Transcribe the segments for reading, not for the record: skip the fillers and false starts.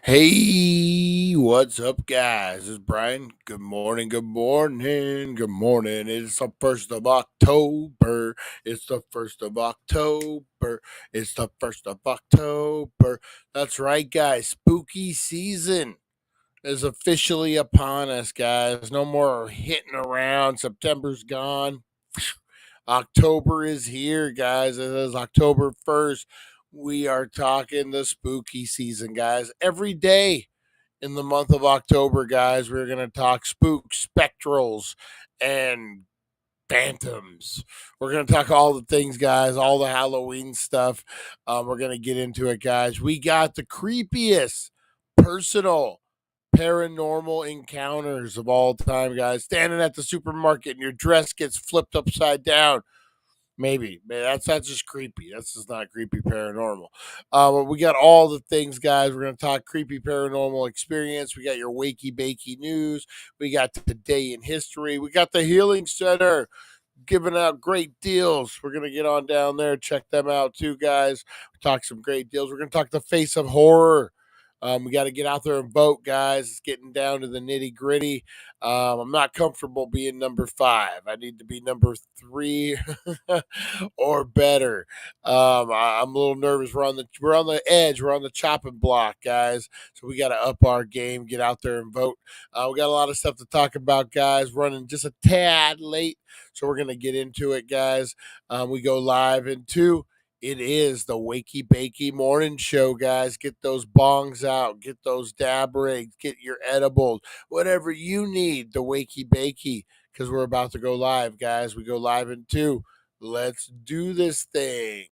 Hey, what's up, guys? This is Brian. Good morning, good morning, good morning. It's the 1st of October. It's the 1st of October. It's the 1st of October. That's right, guys. Spooky season is officially upon us, guys. No more hitting around. September's gone. October is here, guys. It is October 1st. We are talking the spooky season, guys. Every day in the month of October, guys, we're going to talk spooks, spectrals, and phantoms. We're going to talk all the things, guys, all the Halloween stuff. We're going to get into it, guys. We got the creepiest personal paranormal encounters of all time, guys. Standing at the supermarket and your dress gets flipped upside down. Maybe that's just creepy. That's just not creepy paranormal. But we got all the things, guys. We're gonna talk creepy paranormal experience. We got your wakey bakey news. We got today in history. We got the healing center giving out great deals. We're gonna get on down there, check them out too, guys. Talk some great deals. We're gonna talk the face of horror. We got to get out there and vote, guys. It's getting down to the nitty gritty. I'm not comfortable being number 5. I need to be number 3 or better. I'm a little nervous. We're on the edge. We're on the chopping block, guys. So we got to up our game. Get out there and vote. We got a lot of stuff to talk about, guys. Running just a tad late, so we're gonna get into it, guys. We go live in 2. It is the Wakey Bakey Morning Show, guys. Get those bongs out. Get those dab rigs. Get your edibles. Whatever you need, the Wakey Bakey, because we're about to go live, guys. We go live in 2. Let's do this thing.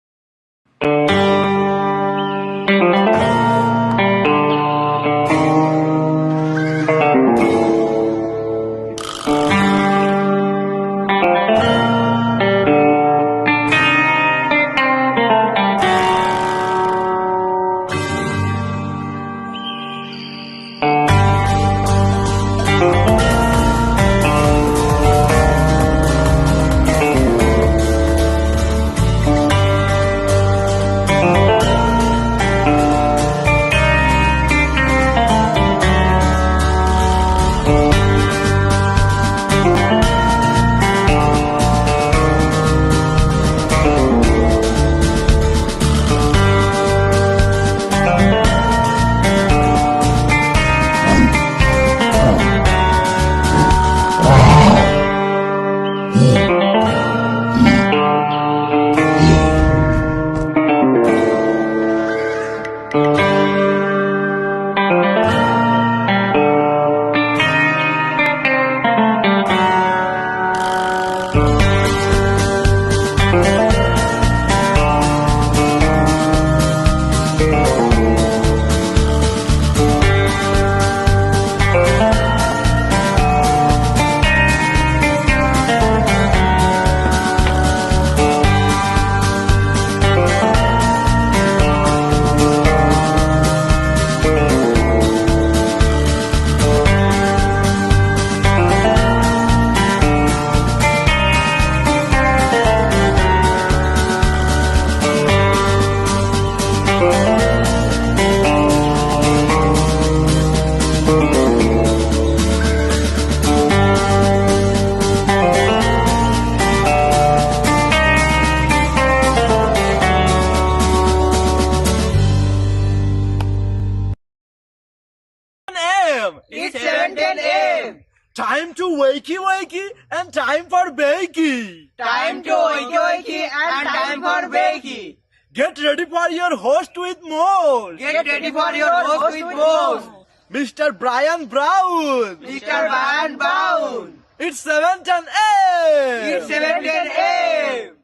It's 7:10 a.m. Time to wakey and time for bakey. Time to wakey and time for bakey. Get ready for your host with more. Get ready for your host with more. Mr. Brian Brown. Mr. Brian Brown. It's 7:10 a.m. It's 7:10 a.m.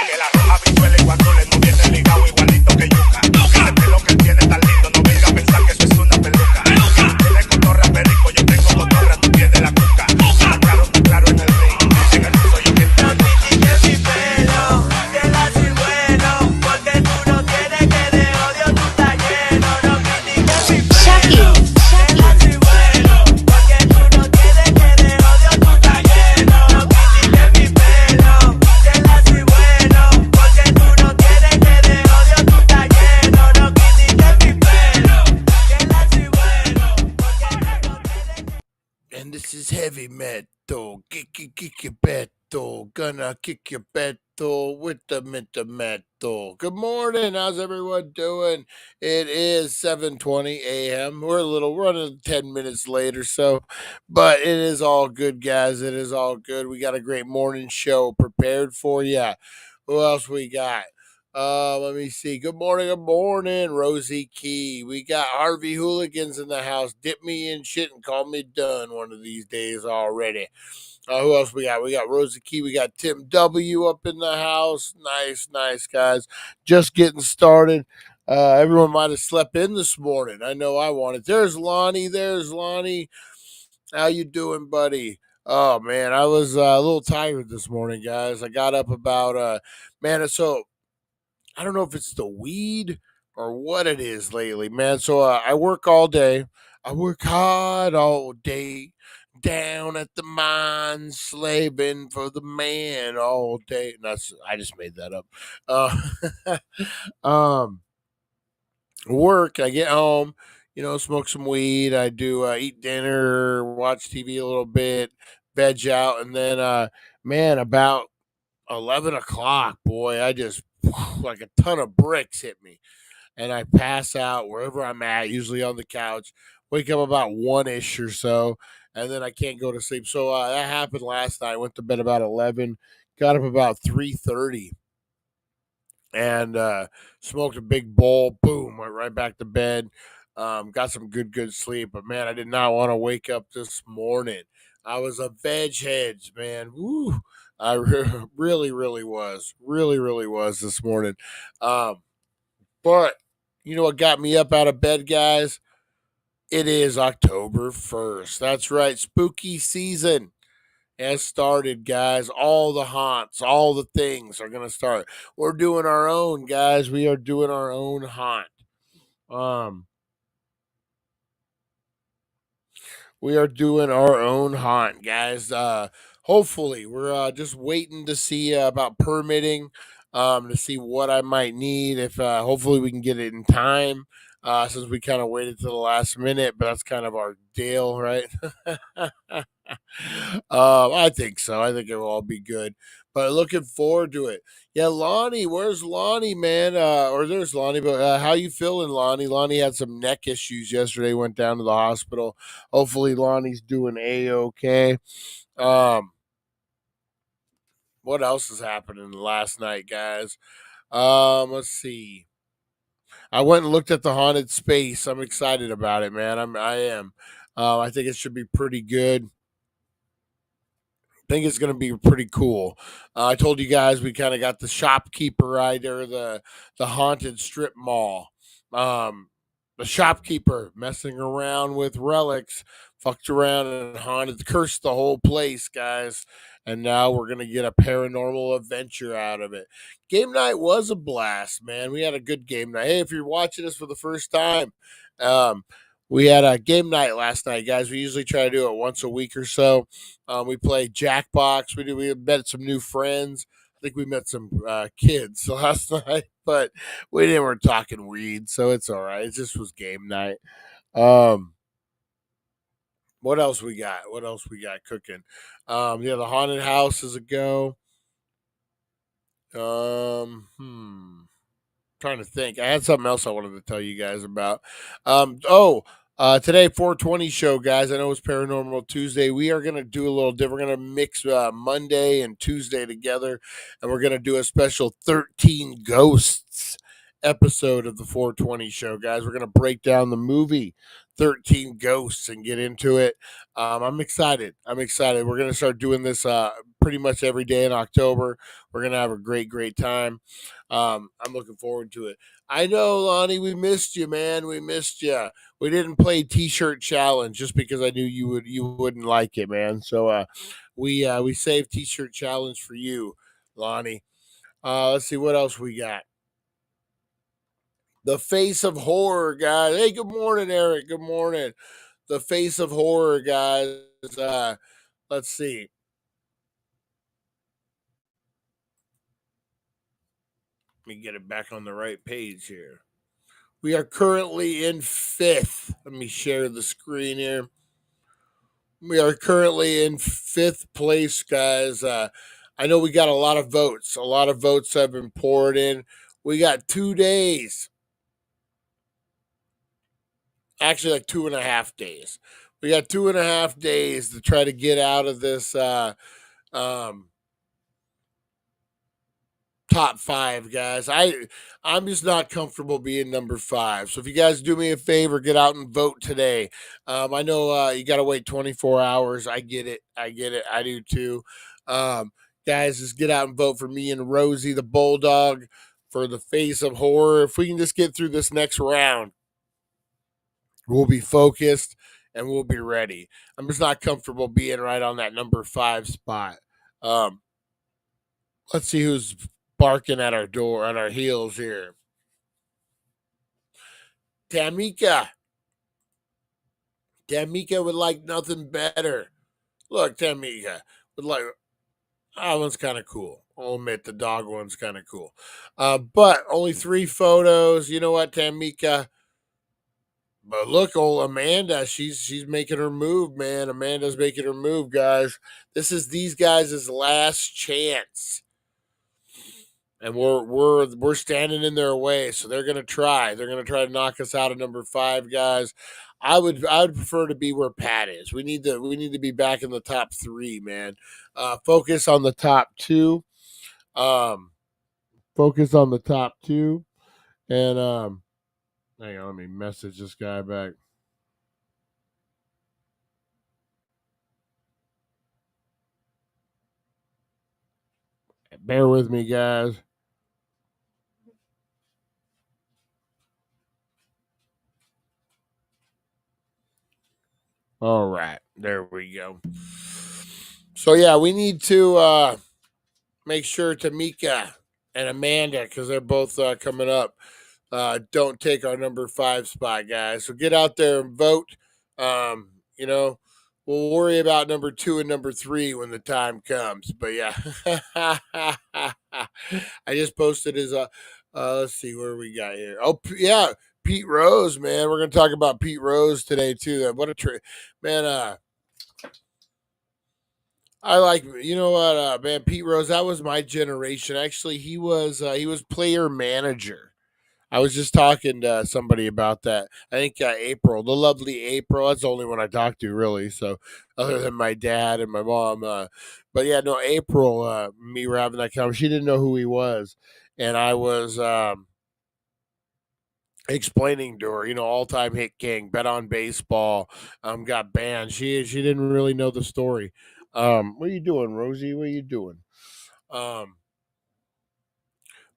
Que la roja visuela y cuando le no viene ligado igualito que yuca. El pelo que tiene tan lindo, no venga a pensar que eso es una peluca. Tiene cotorra perico, yo tengo cotorra, tú tienes la cuca. Está claro en el ring, en el piso yo que no critiques mi pelo, que la soy bueno, porque tú no tienes que de odio tú estás lleno. No critiques mi pelo, que la soy bueno, porque tú no tienes que de odio tú estás lleno. No critiques mi pelo, que la soy bueno, porque tú no tienes que de odio heavy metal, kick your beto, gonna kick your beto with the metal. Good morning, how's everyone doing? It is 7:20 a.m. We're running 10 minutes late or so, but it is all good, guys. It is all good. We got a great morning show prepared for you. Who else we got? Let me see. Good morning, Rosie Key. We got Harvey Hooligans in the house. Dip me in shit and call me done one of these days already. Who else we got? We got Rosie Key. We got Tim W up in the house. Nice, guys. Just getting started. Everyone might have slept in this morning. I know I wanted. There's Lonnie. How you doing, buddy? Oh man, I was a little tired this morning, guys. I got up about man. So I don't know if it's the weed or what it is lately, man. So I work all day. I work hard all day down at the mine, slaving for the man all day. And I just made that up. Um, work. I get home, smoke some weed. I do eat dinner, watch TV a little bit, veg out, and then man, about 11 o'clock, boy, I just like a ton of bricks hit me, and I pass out wherever I'm at, usually on the couch. Wake up about 1 ish or so, and then I can't go to sleep. So that happened last night. I went to bed about 11, got up about 3:30, and smoked a big bowl. Boom, went right back to bed. Got some good sleep, but man, I did not want to wake up this morning. I was a veg heads, man. Woo. Really was this morning. Um, but you know what got me up out of bed, guys? It is October 1st. That's right, spooky season has started, guys. All the haunts, all the things are gonna start. We're doing our own, guys. We are doing our own haunt. Um, we are doing our own haunt, guys. Hopefully, we're just waiting to see about permitting, to see what I might need. If hopefully we can get it in time, since we kind of waited to the last minute, but that's kind of our deal, right? I think so. I think it will all be good. But looking forward to it. Yeah, Lonnie, where's Lonnie, man? Or there's Lonnie, but how you feeling, Lonnie? Lonnie had some neck issues yesterday. Went down to the hospital. Hopefully, Lonnie's doing a-okay. Um, what else is happening last night, guys? Let's see. I went and looked at the haunted space. I'm excited about it, man. I am. I think it should be pretty good. Think it's going to be pretty cool. I told you guys we kind of got the shopkeeper right there, the haunted strip mall. Um, the shopkeeper messing around with relics, fucked around and haunted, cursed the whole place, guys. And now we're gonna get a paranormal adventure out of it. Game night was a blast, man. We had a good game night. Hey, if you're watching this for the first time, um, we had a game night last night, guys. We usually try to do it once a week or so. We played Jackbox. We met some new friends. I think we met some kids last night, but we didn't. We're talking weed, so it's all right. It just was game night. Um, what else we got? What else we got cooking? Yeah, the haunted house is a go. Trying to think. I had something else I wanted to tell you guys about. Today 420 show, guys. I know it's Paranormal Tuesday. We are gonna do a little different. We're gonna mix Monday and Tuesday together, and we're gonna do a special 13 Ghosts episode of the 420 show, guys. We're gonna break down the movie 13 Ghosts and get into it. I'm excited. We're gonna start doing this pretty much every day in October. We're gonna have a great time. I'm looking forward to it. I know, Lonnie, we missed you, man. We missed you. We didn't play T-shirt challenge just because I knew you wouldn't like it, man. So we saved T-shirt challenge for you, Lonnie. Let's see what else we got. The face of horror, guys. Hey, good morning, Eric. Good morning. The face of horror, guys. Let's see. Let me get it back on the right page here. We are currently in 5th. Let me share the screen here. We are currently in fifth place, guys. I know we got a lot of votes. A lot of votes have been poured in. We got 2 days, actually, like 2.5 days. We got 2.5 days to try to get out of this um, top five, guys. I'm just not comfortable being number five. So if you guys do me a favor, get out and vote today. I know you got to wait 24 hours. I get it. I get it. I do too. Guys, just get out and vote for me and Rosie the Bulldog for the face of horror. If we can just get through this next round, we'll be focused and we'll be ready. I'm just not comfortable being right on that number five spot. Um, let's see who's barking at our door, on our heels here. Tamika. Tamika would like nothing better. Look, Tamika would like, that one's kind of cool. I'll admit the dog one's kind of cool. But only 3 photos. You know what, Tamika? But look, old Amanda, she's making her move, man. Amanda's making her move, guys. This is these guys' last chance. And we're standing in their way, so they're gonna try. They're gonna try to knock us out of number 5, guys. I would prefer to be where Pat is. We need to be back in the top 3, man. Focus on the top 2. Um, focus on the top 2, and hang on, let me message this guy back. Bear with me, guys. All right, there we go. So yeah, we need to make sure Tamika and Amanda, because they're both coming up, don't take our number 5 spot, guys. So get out there and vote. Um, you know, we'll worry about number 2 and number 3 when the time comes. But yeah, I just posted his. Let's see where we got here. Oh yeah, Pete Rose, man. We're gonna talk about Pete Rose today too. What a man. I like, you know what, man, Pete Rose. That was my generation. Actually, he was player manager. I was just talking to somebody about that. I think April, the lovely April. That's the only one I talked to, really. So, other than my dad and my mom, but yeah, no, April. Me were having that conversation. She didn't know who he was, and I was explaining to her, all time hit king, bet on baseball, got banned. She didn't really know the story. What are you doing, Rosie? What are you doing? Um,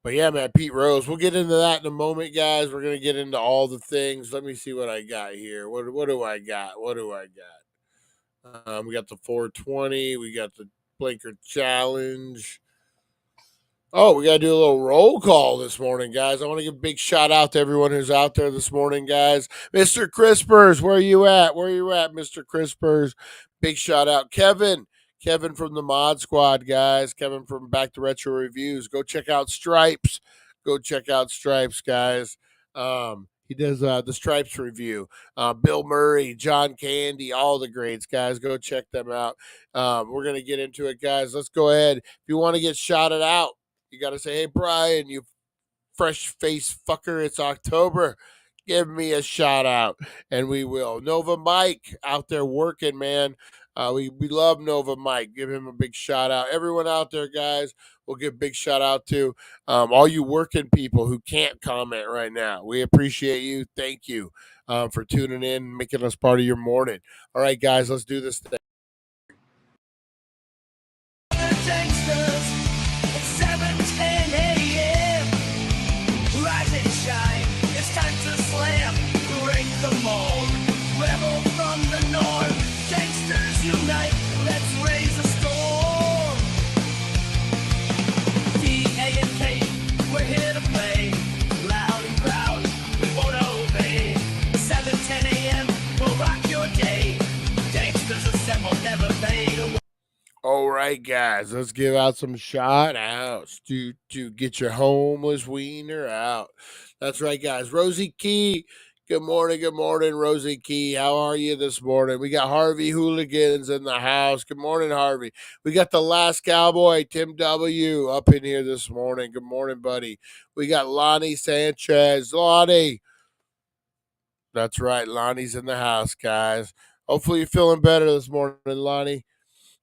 but yeah, man, Pete Rose. We'll get into that in a moment, guys. We're gonna get into all the things. Let me see what I got here. What do I got? What do I got? We got the 420. We got the blinker challenge. Oh, we got to do a little roll call this morning, guys. I want to give a big shout out to everyone who's out there this morning, guys. Mr. Crispers, where are you at? Where are you at, Mr. Crispers? Big shout out. Kevin from the Mod Squad, guys. Kevin from Back to Retro Reviews. Go check out Stripes. Go check out Stripes, guys. He does the Stripes review. Bill Murray, John Candy, all the greats, guys. Go check them out. We're going to get into it, guys. Let's go ahead. If you want to get shouted out, you got to say, hey, Brian, you fresh face fucker, it's October. Give me a shout out, and we will. Nova Mike out there working, man. We love Nova Mike. Give him a big shout out. Everyone out there, guys, we'll give a big shout out to all you working people who can't comment right now. We appreciate you. Thank you for tuning in, making us part of your morning. All right, guys, let's do this thing. All right, guys, let's give out some shout outs to get your homeless wiener out. That's right, guys. Rosie Key, Good morning, Rosie Key. How are you this morning? We got Harvey Hooligans in the house. Good morning, Harvey. We got the last cowboy, Tim W., up in here this morning. Good morning, buddy. We got Lonnie Sanchez. Lonnie. That's right. Lonnie's in the house, guys. Hopefully you're feeling better this morning, Lonnie.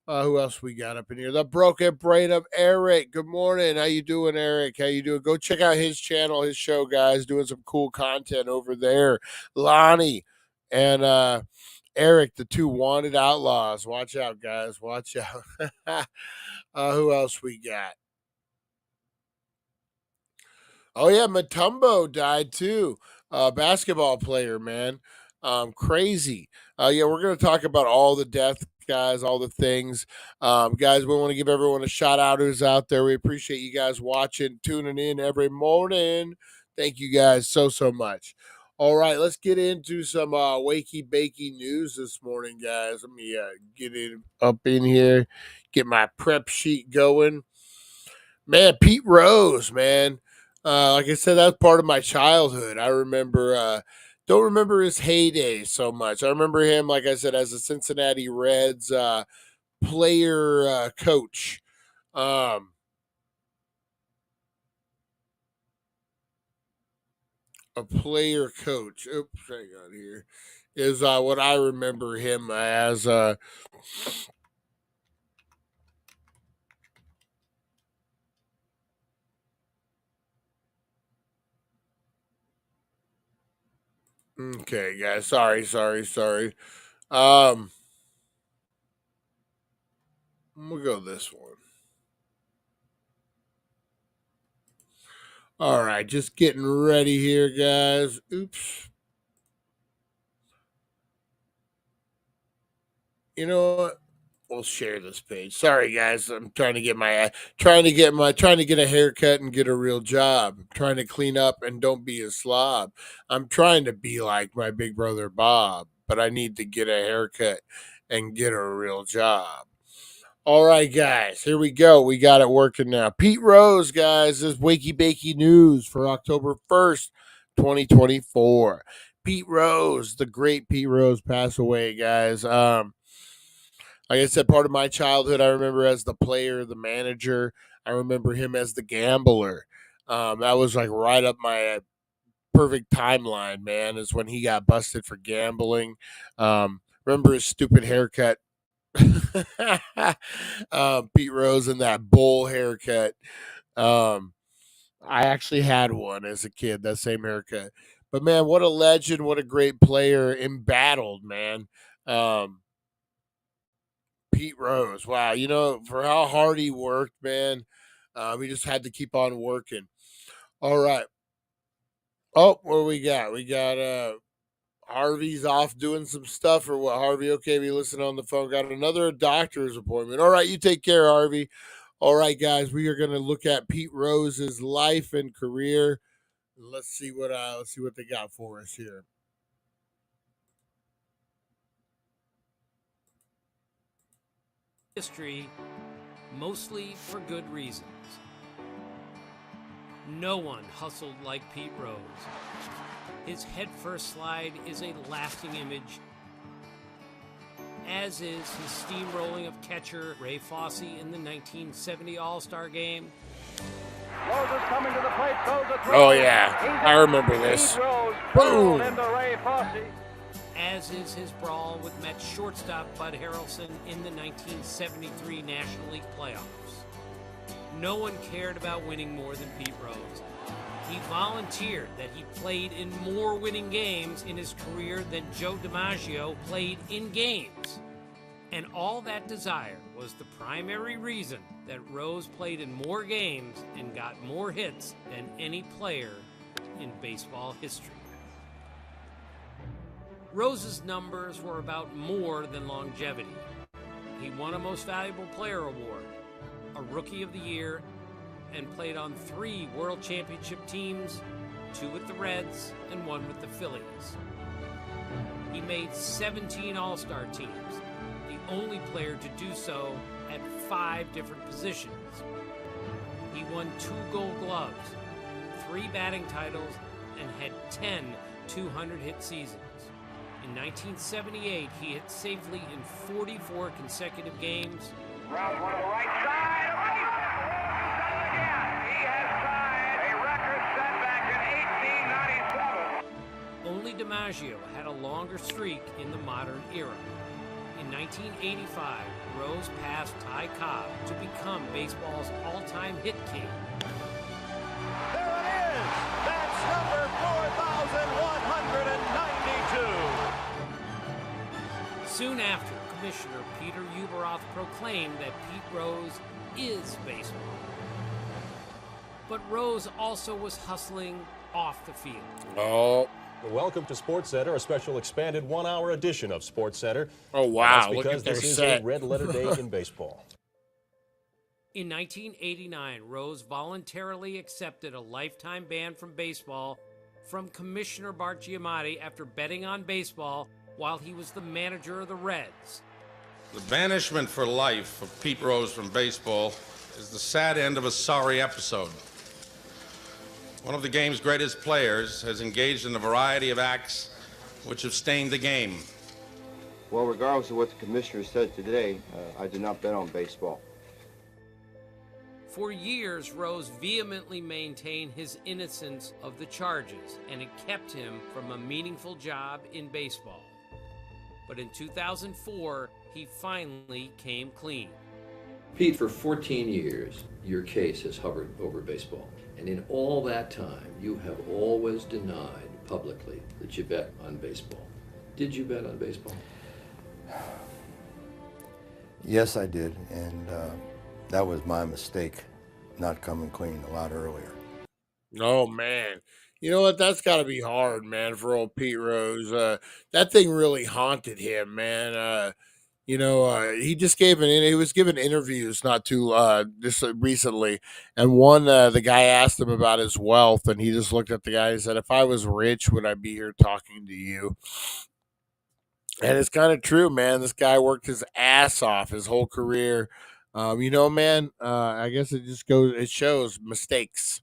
Who else we got up in here? The broken brain of Eric. Good morning. How you doing, Eric? How you doing? Go check out his channel, his show, guys. Doing some cool content over there. Lonnie and Eric, the two wanted outlaws. Watch out, guys. Watch out. Who else we got? Oh yeah, Matumbo died too. Basketball player, man. Crazy. Yeah, we're gonna talk about all the death, guys, all the things. Guys, we want to give everyone a shout out who's out there. We appreciate you guys watching, tuning in every morning. Thank you guys so much. All right, let's get into some wakey bakey news this morning, guys. Let me get it up in here, get my prep sheet going. Man, Pete Rose, man. Like I said, that's part of my childhood. I remember, don't remember his heyday so much. I remember him, like I said, as a Cincinnati Reds player coach. A player coach. Oops, hang on here. Is what I remember him as. Okay, guys. Sorry. We'll go this one. All right, just getting ready here, guys. Oops. You know what? We'll share this page. Sorry, guys. I'm trying to get a haircut and get a real job. I'm trying to clean up and don't be a slob. I'm trying to be like my big brother Bob, but I need to get a haircut and get a real job. All right, guys, here we go. We got it working now. Pete Rose, guys, this is Wakey Bakey News for October 1st, 2024. Pete Rose, the great Pete Rose, passed away, guys. Like I said, part of my childhood, I remember as the player, the manager. I remember him as the gambler. That was like right up my perfect timeline, man, is when he got busted for gambling. Remember his stupid haircut. Pete Rose and that bull haircut. I actually had one as a kid, that same haircut. But man, what a legend, what a great player, embattled, man. Pete Rose. Wow, for how hard he worked, man, he just had to keep on working. All right. Oh, what do we got? We got Harvey's off doing some stuff or what? Harvey, okay, we listen on the phone. Got another doctor's appointment. All right, you take care, Harvey. All right, guys, we are going to look at Pete Rose's life and career. Let's see what they got for us here. History, mostly for good reasons. No one hustled like Pete Rose. His headfirst slide is a lasting image, as is his steamrolling of catcher Ray Fosse in the 1970 All-Star Game. Rose is coming to the plate, throws a throw. Oh, yeah, I remember this. Pete Rose Boom. into Ray Fosse. As is his brawl with Mets shortstop Bud Harrelson in the 1973 National League playoffs. No one cared about winning more than Pete Rose. He volunteered that he played in more winning games in his career than Joe DiMaggio played in games. And all that desire was the primary reason that Rose played in more games and got more hits than any player in baseball history. Rose's numbers were about more than longevity. He won a Most Valuable Player award, a Rookie of the Year, and played on 3 World Championship teams, 2 with the Reds and 1 with the Phillies. He made 17 All-Star teams, the only player to do so at 5 different positions. He won 2 Gold Gloves, 3 batting titles, and had 10 200 hit seasons. In 1978, he hit safely in 44 consecutive games. Round one to the right side. Done it again. He has tied a record set back in 1897. Only DiMaggio had a longer streak in the modern era. In 1985, Rose passed Ty Cobb to become baseball's all-time hit king. There it is. That's number 4,192. Soon after, Commissioner Peter Ueberroth proclaimed that Pete Rose is baseball. But Rose also was hustling off the field. Oh. Welcome to Sports Center, a special expanded one-hour edition of Sports Center. Oh, wow. That's Look because at their this is set. a red-letter day in baseball. In 1989, Rose voluntarily accepted a lifetime ban from baseball from Commissioner Bart Giamatti after betting on baseball while he was the manager of the Reds. The banishment for life of Pete Rose from baseball is the sad end of a sorry episode. One of the game's greatest players has engaged in a variety of acts which have stained the game. Well, regardless of what the commissioner said today, I did not bet on baseball. For years, Rose vehemently maintained his innocence of the charges, and it kept him from a meaningful job in baseball. But in 2004, he finally came clean. Pete, for 14 years, your case has hovered over baseball. And in all that time, you have always denied publicly that you bet on baseball. Did you bet on baseball? Yes, I did, and that was my mistake, not coming clean a lot earlier. Oh, man. You know what? That's got to be hard, man, for old Pete Rose. That thing really haunted him, man. He just he was giving interviews not too just recently, and one the guy asked him about his wealth, and he just looked at the guy and said, "If I was rich, would I be here talking to you?" And it's kind of true, man. This guy worked his ass off his whole career. Man. I guess it shows mistakes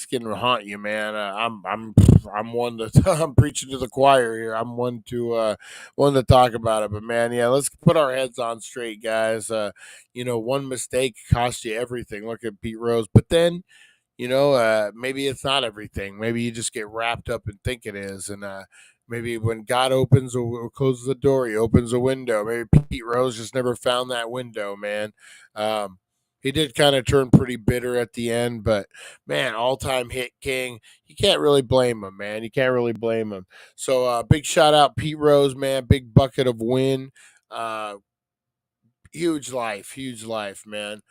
can haunt you, man. I'm one to I'm preaching to the choir here. I'm one to talk about it, but man, yeah, let's put our heads on straight, guys. One mistake costs you everything. Look at Pete Rose, but then maybe it's not everything. Maybe you just get wrapped up and think it is, and maybe when God opens or closes the door, he opens a window. Maybe Pete Rose just never found that window, man. He did kind of turn pretty bitter at the end, but man, all-time hit king. You can't really blame him, man. You can't really blame him. So big shout out Pete Rose, man. Big bucket of win. Huge life, man.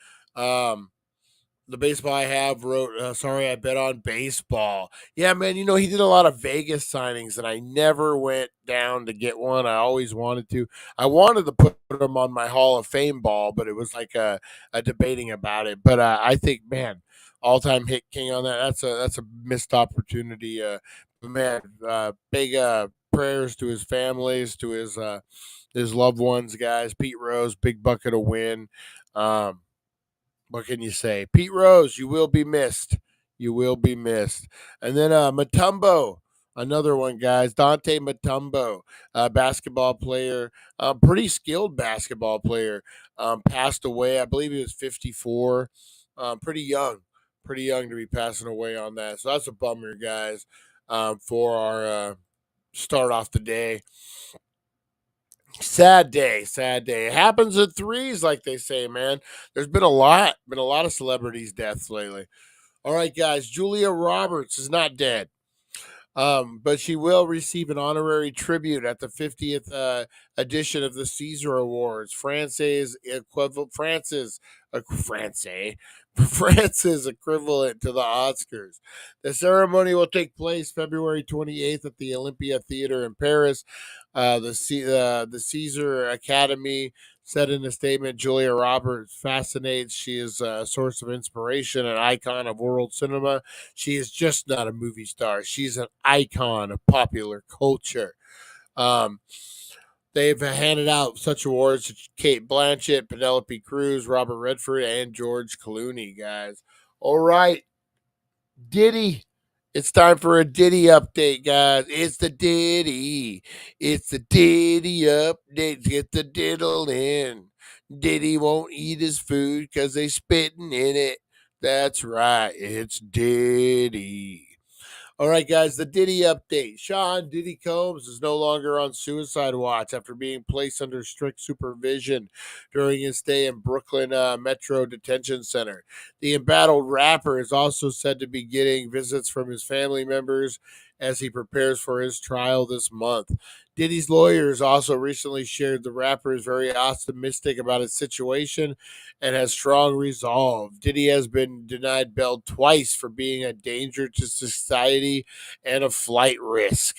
The baseball I have wrote, sorry, I bet on baseball. Yeah, man, he did a lot of Vegas signings, and I never went down to get one. I always wanted to. I wanted to put him on my Hall of Fame ball, but it was like a debating about it. But I think, man, all-time hit king on that. That's a missed opportunity. But man, big prayers to his families, to his loved ones, guys. Pete Rose, big bucket of win. What can you say? Pete Rose, you will be missed. You will be missed. And then Mutombo, another one, guys. Dante Mutombo, basketball player, pretty skilled basketball player, passed away. I believe he was 54. Pretty young to be passing away on that. So that's a bummer, guys, for our start off the day. Sad day. It happens at threes, like they say, man. There's been a lot of celebrities' deaths lately. All right, guys. Julia Roberts is not dead, but she will receive an honorary tribute at the 50th edition of the Caesar Awards. France's equivalent to the Oscars. The ceremony will take place February 28th at the Olympia Theater in Paris. The Caesar Academy said in a statement, Julia Roberts fascinates. She is a source of inspiration, an icon of world cinema. She is just not a movie star. She's an icon of popular culture. They've handed out such awards to Kate Blanchett, Penelope Cruz, Robert Redford, and George Clooney, guys. All right. Diddy It's time for a Diddy update, guys. It's the Diddy. It's the Diddy update. Get the diddle in. Diddy won't eat his food because they spitting in it. That's right. It's Diddy. All right, guys, the Diddy update. Sean Diddy Combs is no longer on suicide watch after being placed under strict supervision during his stay in Brooklyn Metro Detention Center. The embattled rapper is also said to be getting visits from his family members as he prepares for his trial this month. Diddy's lawyers also recently shared the rapper is very optimistic about his situation and has strong resolve. Diddy has been denied bail twice for being a danger to society and a flight risk.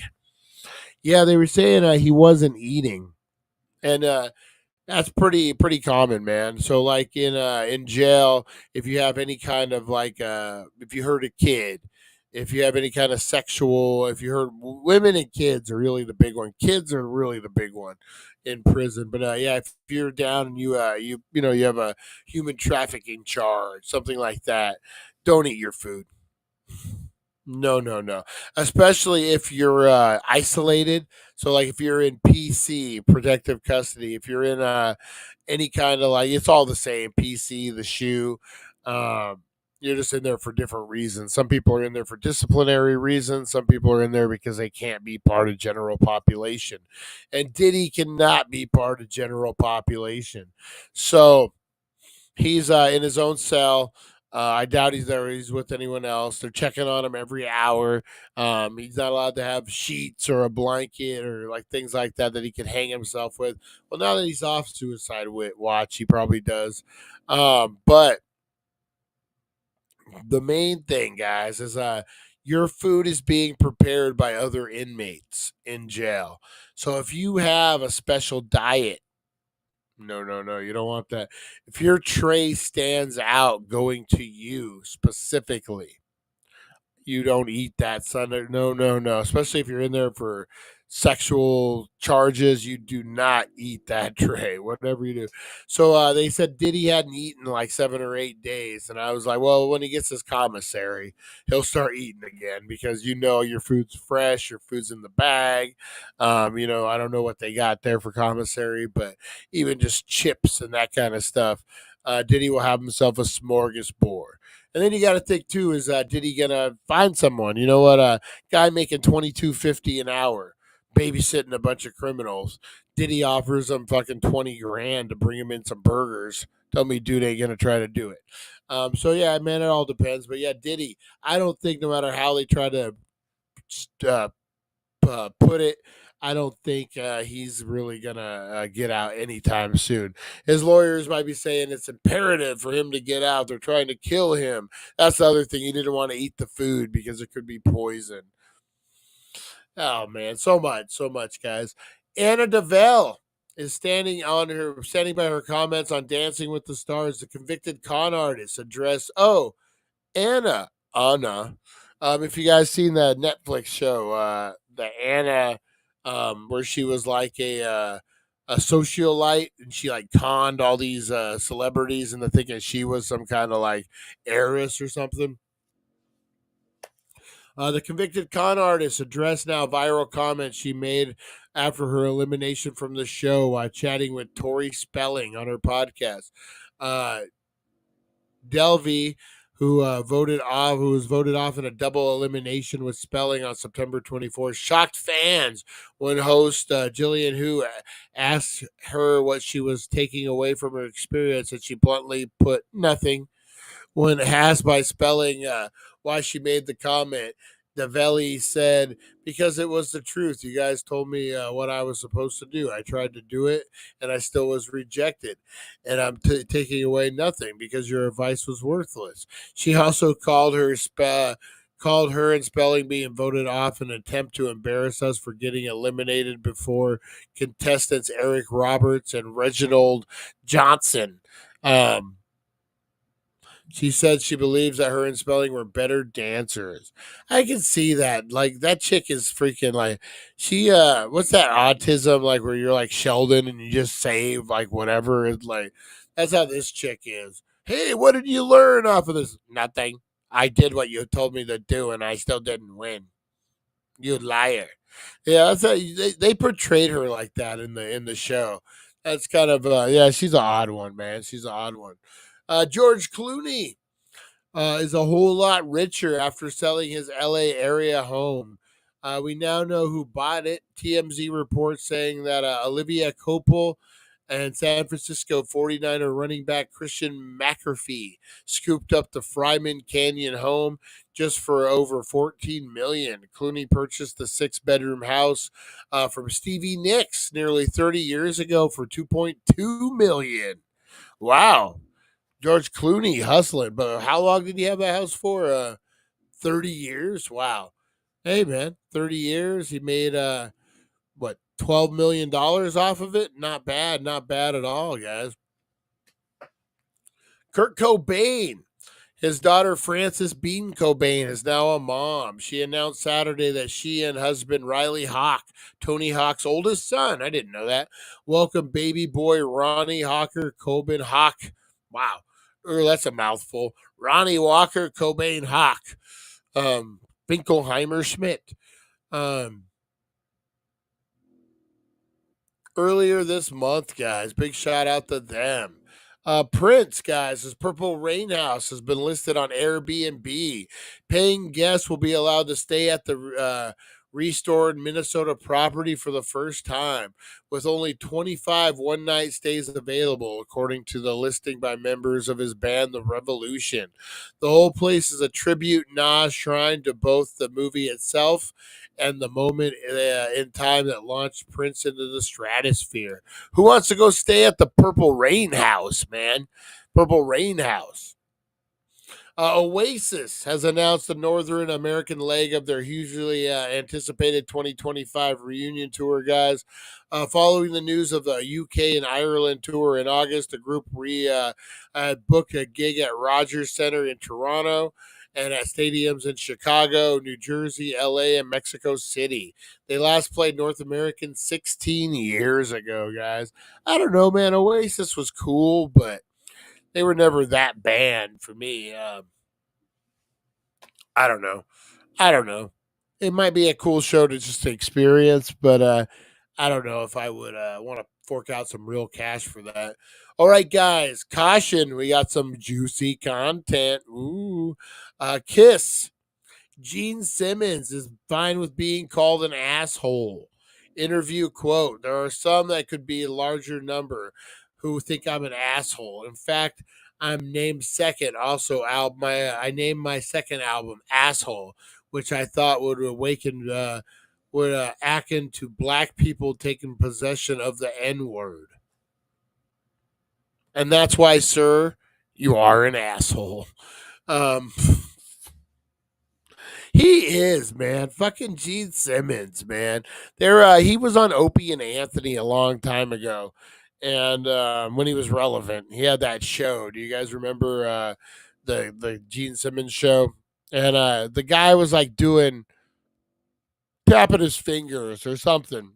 Yeah, they were saying he wasn't eating, and that's pretty common, man. So like in jail, if you have any kind of if you hurt a kid, if you have any kind of sexual, if you hurt women and kids are really the big one. Kids are really the big one in prison. But yeah, if you're down and you have a human trafficking charge, something like that, don't eat your food. No, no, no. Especially if you're isolated. So, like, if you're in PC, protective custody, if you're in any kind of it's all the same PC, the shoe. Um, you're just in there for different reasons. Some people are in there for disciplinary reasons. Some people are in there because they can't be part of general population. And Diddy cannot be part of general population. So, he's in his own cell. I doubt he's there. He's with anyone else. They're checking on him every hour. He's not allowed to have sheets or a blanket or like things like that he can hang himself with. Well, now that he's off suicide watch, he probably does. But the main thing, guys, is your food is being prepared by other inmates in jail. So if you have a special diet, no, no, no. You don't want that. If your tray stands out going to you specifically, you don't eat that Sunday. No, no, no. Especially if you're in there for sexual charges, you do not eat that tray, whatever you do. So they said Diddy hadn't eaten in like 7 or 8 days. And I was like, well, when he gets his commissary, he'll start eating again because your food's fresh, your food's in the bag. I don't know what they got there for commissary, but even just chips and that kind of stuff. Diddy will have himself a smorgasbord. And then you got to think too: is Diddy gonna find someone? You know what? A guy making $22.50 an hour, babysitting a bunch of criminals. Diddy offers him fucking 20 grand to bring him in some burgers. Tell me, dude, ain't gonna try to do it. So yeah, man, it all depends. But yeah, Diddy, I don't think no matter how they try to uh, put it, I don't think he's really gonna get out anytime soon. His lawyers might be saying it's imperative for him to get out. They're trying to kill him. That's the other thing. He didn't want to eat the food because it could be poison. Oh man, so much, guys. Anna Deville is standing by her comments on Dancing with the Stars. The convicted con artist addressed. Oh, Anna. If you guys seen the Netflix show, the Anna, where she was like a socialite and she like conned all these celebrities into thinking she was some kind of like heiress or something. The convicted con artist addressed now viral comments she made after her elimination from the show, chatting with Tori Spelling on her podcast. Uh, Delvey, who was voted off in a double elimination with Spelling on September 24th, shocked fans when host Jillian Hu asked her what she was taking away from her experience, and she bluntly put nothing. When asked by Spelling why she made the comment, Davelli said, because it was the truth. You guys told me what I was supposed to do. I tried to do it, and I still was rejected. And I'm taking away nothing because your advice was worthless. She also called her and Spelling being voted off in an attempt to embarrass us for getting eliminated before contestants Eric Roberts and Reginald Johnson. She said she believes that her and Spelling were better dancers. I can see that. Like that chick is freaking like she what's that autism like where you're like Sheldon and you just save like whatever. It's like that's how this chick is. Hey, what did you learn off of this? Nothing. I did what you told me to do, and I still didn't win. You liar. Yeah, they portrayed her like that in the show. That's kind of yeah, she's an odd one, man. She's an odd one. George Clooney is a whole lot richer after selling his LA area home. We now know who bought it. TMZ reports saying that Olivia Copel and San Francisco 49er running back Christian McAfee scooped up the Fryman Canyon home just for over $14 million. Clooney purchased the 6-bedroom house from Stevie Nicks nearly 30 years ago for $2.2 million. Wow. George Clooney hustling, but how long did he have that house for? 30 years? Wow. Hey man, 30 years. He made what, $12 million off of it? Not bad, not bad at all, guys. Kurt Cobain. His daughter, Frances Bean Cobain, is now a mom. She announced Saturday that she and husband Riley Hawk, Tony Hawk's oldest son, I didn't know that, welcome baby boy Ronnie Hawker Cobain Hawk. Wow. That's a mouthful. Ronnie Walker Cobain Hawk. Finkelheimer Schmidt. Earlier this month, guys, big shout out to them. Prince, guys, his Purple Rain House has been listed on Airbnb. Paying guests will be allowed to stay at the restored Minnesota property for the first time, with only 25 one-night stays available, according to the listing by members of his band, The Revolution. The whole place is a tribute shrine to both the movie itself and the moment in time that launched Prince into the stratosphere. Who wants to go stay at the Purple Rain House, man? Purple Rain House. Oasis has announced the Northern American leg of their hugely anticipated 2025 reunion tour, guys. Following the news of the UK and Ireland tour in August, the group booked a gig at Rogers Center in Toronto and at stadiums in Chicago, New Jersey, LA, and Mexico City. They last played North American 16 years ago, guys. I don't know, man. Oasis was cool, but they were never that band for me. I don't know. I don't know. It might be a cool show to just experience, but I don't know if I would want to fork out some real cash for that. All right, guys, caution. We got some juicy content. Ooh. Kiss. Gene Simmons is fine with being called an asshole. Interview quote: there are some that could be a larger number who think I'm an asshole. In fact, I'm named second. Also, I named my second album "Asshole," which I thought would akin to black people taking possession of the N word, and that's why, sir, you are an asshole. Um, He is, man. Fucking Gene Simmons, man. He was on Opie and Anthony a long time ago, and when he was relevant, he had that show. Do you guys remember the Gene Simmons show? And the guy was like tapping his fingers or something.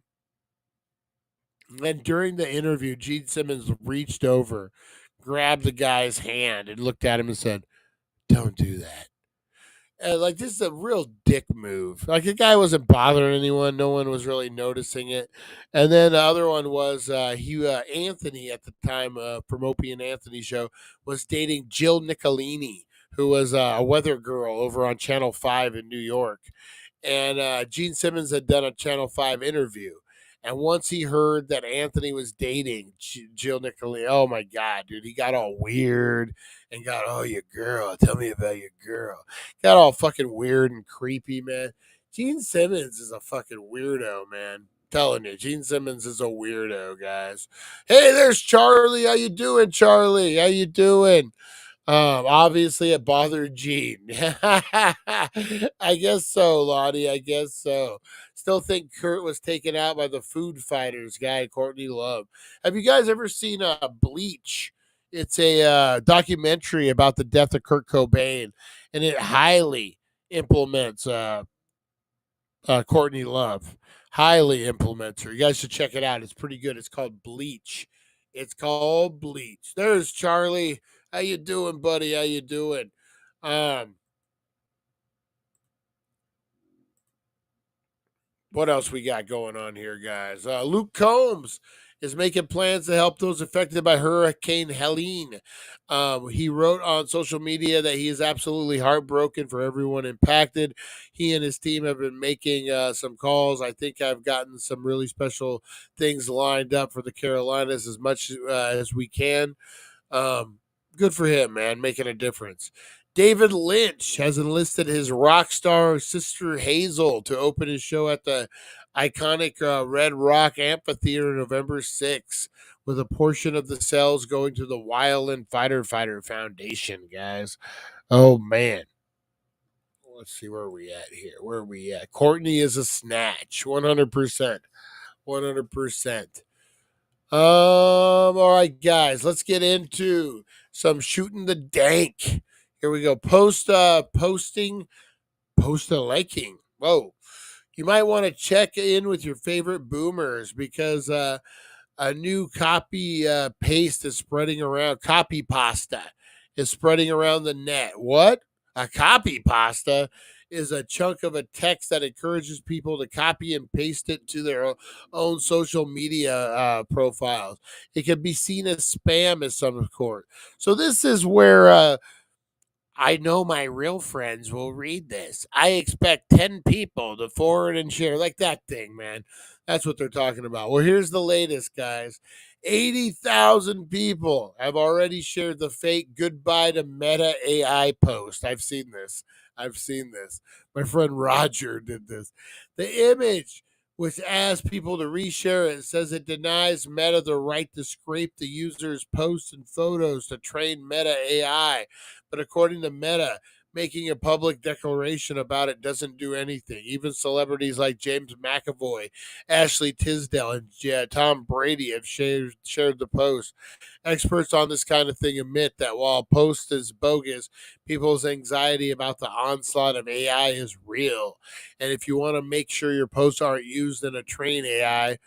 And during the interview, Gene Simmons reached over, grabbed the guy's hand, and looked at him and said, "Don't do that." Like, this is a real dick move. Like, the guy wasn't bothering anyone. No one was really noticing it. And then the other one was Anthony at the time from Opie and Anthony show was dating Jill Nicolini, who was a weather girl over on Channel 5 in New York. And Gene Simmons had done a Channel 5 interview. And once he heard that Anthony was dating Jill Nicolini, oh my God, dude, he got all weird and got, oh, your girl, tell me about your girl. Got all fucking weird and creepy, man. Gene Simmons is a fucking weirdo, man. Telling you, Gene Simmons is a weirdo, guys. Hey, there's Charlie. How you doing, Charlie? How you doing? Obviously it bothered Gene. I guess so, Lottie. I guess so. Still think Kurt was taken out by the food fighters guy, Courtney Love. Have you guys ever seen Bleach? It's a documentary about the death of Kurt Cobain, and it highly implements Courtney Love. Highly implements her. You guys should check it out. It's pretty good. It's called Bleach. It's called Bleach. There's Charlie. How you doing, buddy? How you doing? What else we got going on here, guys? Luke Combs is making plans to help those affected by Hurricane Helene. He wrote on social media that he is absolutely heartbroken for everyone impacted. He and his team have been making some calls. I think I've gotten some really special things lined up for the Carolinas as much as we can. Good for him, man, making a difference. David Lynch has enlisted his rock star sister Hazel to open his show at the iconic Red Rock Amphitheater November 6th, with a portion of the sales going to the Wildland Fighter Foundation, guys. Oh, man. Let's see where are we at here. Where are we at? Courtney is a snatch. 100%. 100%. All right, guys, let's get into some shooting the dank. Here we go. Posting, liking. Whoa. You might want to check in with your favorite boomers because a new copy paste is spreading around. Copy pasta is spreading around the net. What? A copy pasta is a chunk of a text that encourages people to copy and paste it to their own social media profiles. It can be seen as spam as some sort. So this is where I know my real friends will read this. I expect 10 people to forward and share, like that thing, man. That's what they're talking about. Well, here's the latest, guys. 80,000 people have already shared the fake goodbye to Meta AI post. I've seen this. My friend Roger did this. The image, which asks people to reshare it, says it denies Meta the right to scrape the user's posts and photos to train Meta AI. But according to Meta, making a public declaration about it doesn't do anything. Even celebrities like James McAvoy, Ashley Tisdale, and Tom Brady have shared the post. Experts on this kind of thing admit that while a post is bogus, people's anxiety about the onslaught of AI is real. And if you want to make sure your posts aren't used in a train AI,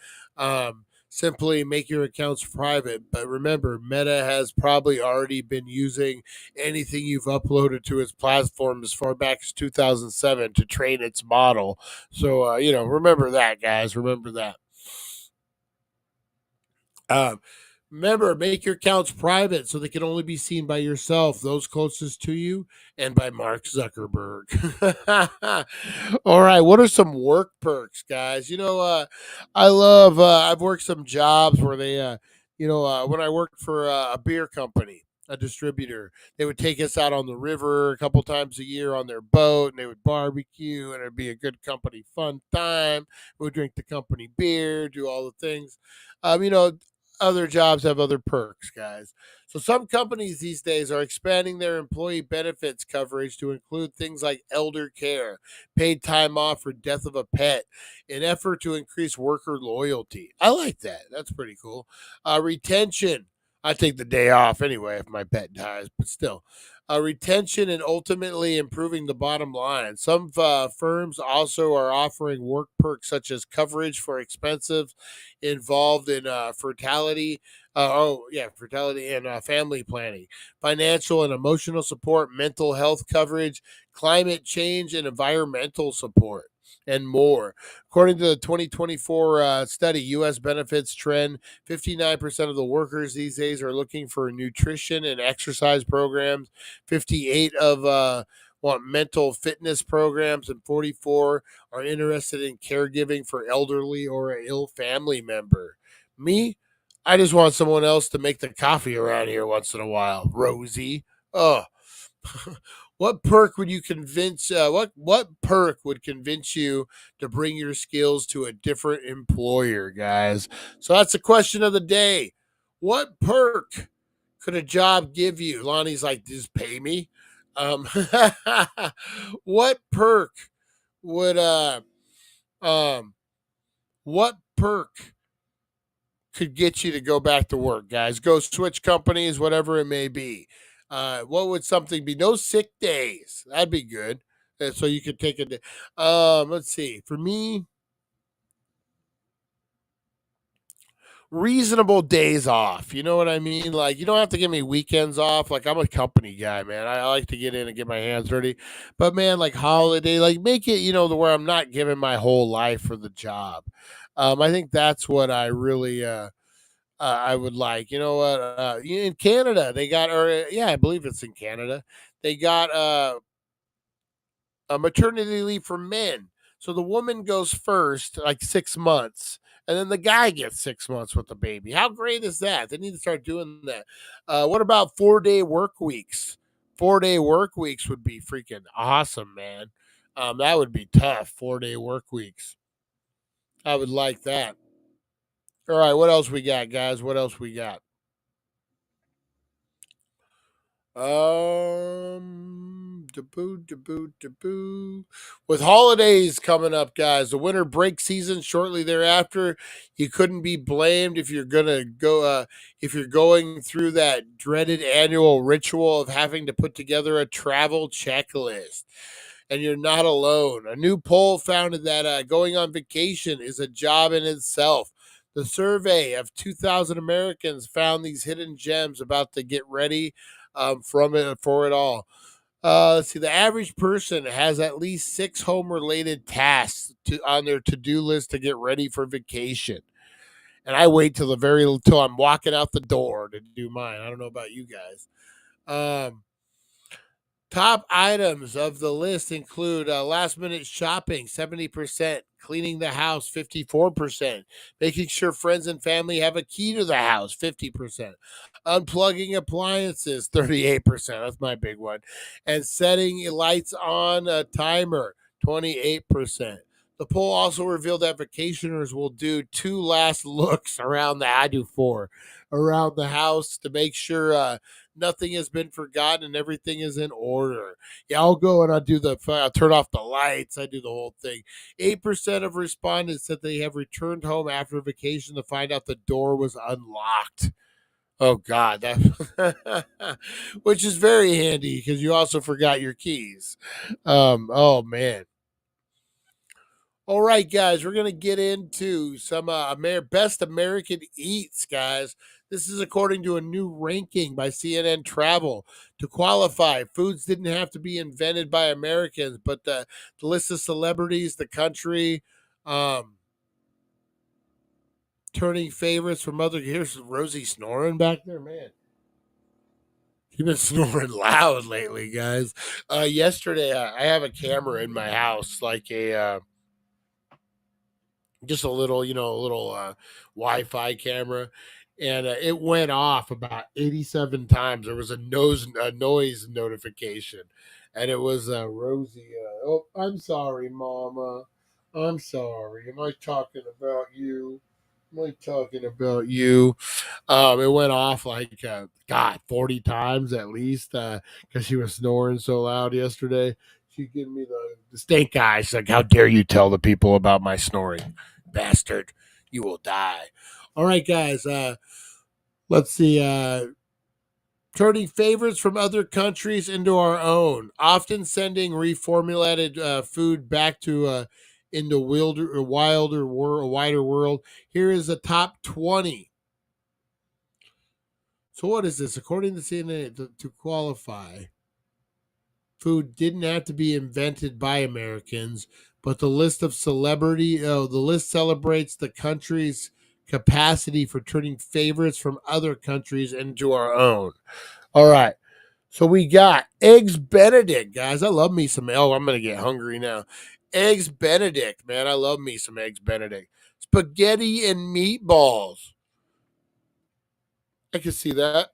simply make your accounts private. But remember, Meta has probably already been using anything you've uploaded to its platform as far back as 2007 to train its model. So, remember that, guys. Remember that. Remember, make your accounts private so they can only be seen by yourself, those closest to you, and by Mark Zuckerberg. All right, what are some work perks, guys? I love. I've worked some jobs where they, when I worked for a beer company, a distributor, they would take us out on the river a couple times a year on their boat, and they would barbecue, and it'd be a good company fun time. We would drink the company beer, do all the things. Other jobs have other perks, guys. So some companies these days are expanding their employee benefits coverage to include things like elder care, paid time off for death of a pet, in effort to increase worker loyalty. I like that. That's pretty cool. Retention. I take the day off anyway if my pet dies, but still. Retention and ultimately improving the bottom line. Some firms also are offering work perks such as coverage for expenses involved in fertility and family planning, financial and emotional support, mental health coverage, climate change and environmental support, and more. According to the 2024 study, U.S. benefits trend, 59% of the workers these days are looking for nutrition and exercise programs, 58 of want mental fitness programs, and 44 are interested in caregiving for elderly or an ill family member. Me, I just want someone else to make the coffee around here once in a while. Rosie. Oh, what perk would you convince? What perk would convince you to bring your skills to a different employer, guys? So that's the question of the day. What perk could a job give you? Lonnie's like, just pay me. Um, what perk would um what perk could get you to go back to work, guys? Go switch companies, whatever it may be. What would something be? No sick days. That'd be good. So you could take a day. Let's see. For me, reasonable days off. You know what I mean? Like, you don't have to give me weekends off. Like, I'm a company guy, man. I like to get in and get my hands dirty. But man, like holiday, like make it, to where I'm not giving my whole life for the job. I think that's what I really I would like. You know what? In Canada, they got, or yeah, I believe it's in Canada. They got a maternity leave for men. So the woman goes first, like 6 months, and then the guy gets 6 months with the baby. How great is that? They need to start doing that. What about 4-day work weeks? 4-day work weeks would be freaking awesome, man. That would be tough. 4-day work weeks. I would like that. All right, what else we got, guys? What else we got? Deboo. With holidays coming up, guys, the winter break season shortly thereafter, you couldn't be blamed if you're gonna go. If you're going through that dreaded annual ritual of having to put together a travel checklist. And you're not alone. A new poll found that going on vacation is a job in itself. The survey of 2,000 Americans found these hidden gems about to get ready from it for it all. Let's see. The average person has at least 6 home-related tasks on their to-do list to get ready for vacation. And I wait till till I'm walking out the door to do mine. I don't know about you guys. Top items of the list include last minute shopping, 70%, cleaning the house, 54%, making sure friends and family have a key to the house, 50%, unplugging appliances, 38%. That's my big one. And setting lights on a timer, 28%. The poll also revealed that vacationers will do 2 last looks around I do 4 around the house to make sure nothing has been forgotten and everything is in order. Yeah, I'll go and I'll turn off the lights. I do the whole thing. 8% of respondents said they have returned home after vacation to find out the door was unlocked. Oh God, that which is very handy because you also forgot your keys. Oh man. All right, guys, we're going to get into some best American eats, guys. This is according to a new ranking by CNN Travel. To qualify, foods didn't have to be invented by Americans, but the list of celebrities, the country, turning favorites from other. Here's Rosie snoring back there, man. She's been snoring loud lately, guys. Yesterday, I have a camera in my house, like just a little, Wi-Fi camera, and it went off about 87 times. There was a noise notification, and it was Rosie. Oh, I'm sorry, Mama. I'm sorry. Am I talking about you? Am I talking about you? It went off like 40 times at least because she was snoring so loud yesterday. She gave me the stink eye. She's like, "How dare you tell the people about my snoring, bastard? You will die." All right, guys. Let's see. Turning favorites from other countries into our own, often sending reformulated food back to into wider world. Here is the top 20. So what is this? According to CNN, to qualify, food didn't have to be invented by Americans, but the list celebrates the country's capacity for turning favorites from other countries into our own. All right. So we got Eggs Benedict, guys. I love me some. Oh, I'm going to get hungry now. Eggs Benedict, man. I love me some Eggs Benedict. Spaghetti and meatballs. I can see that.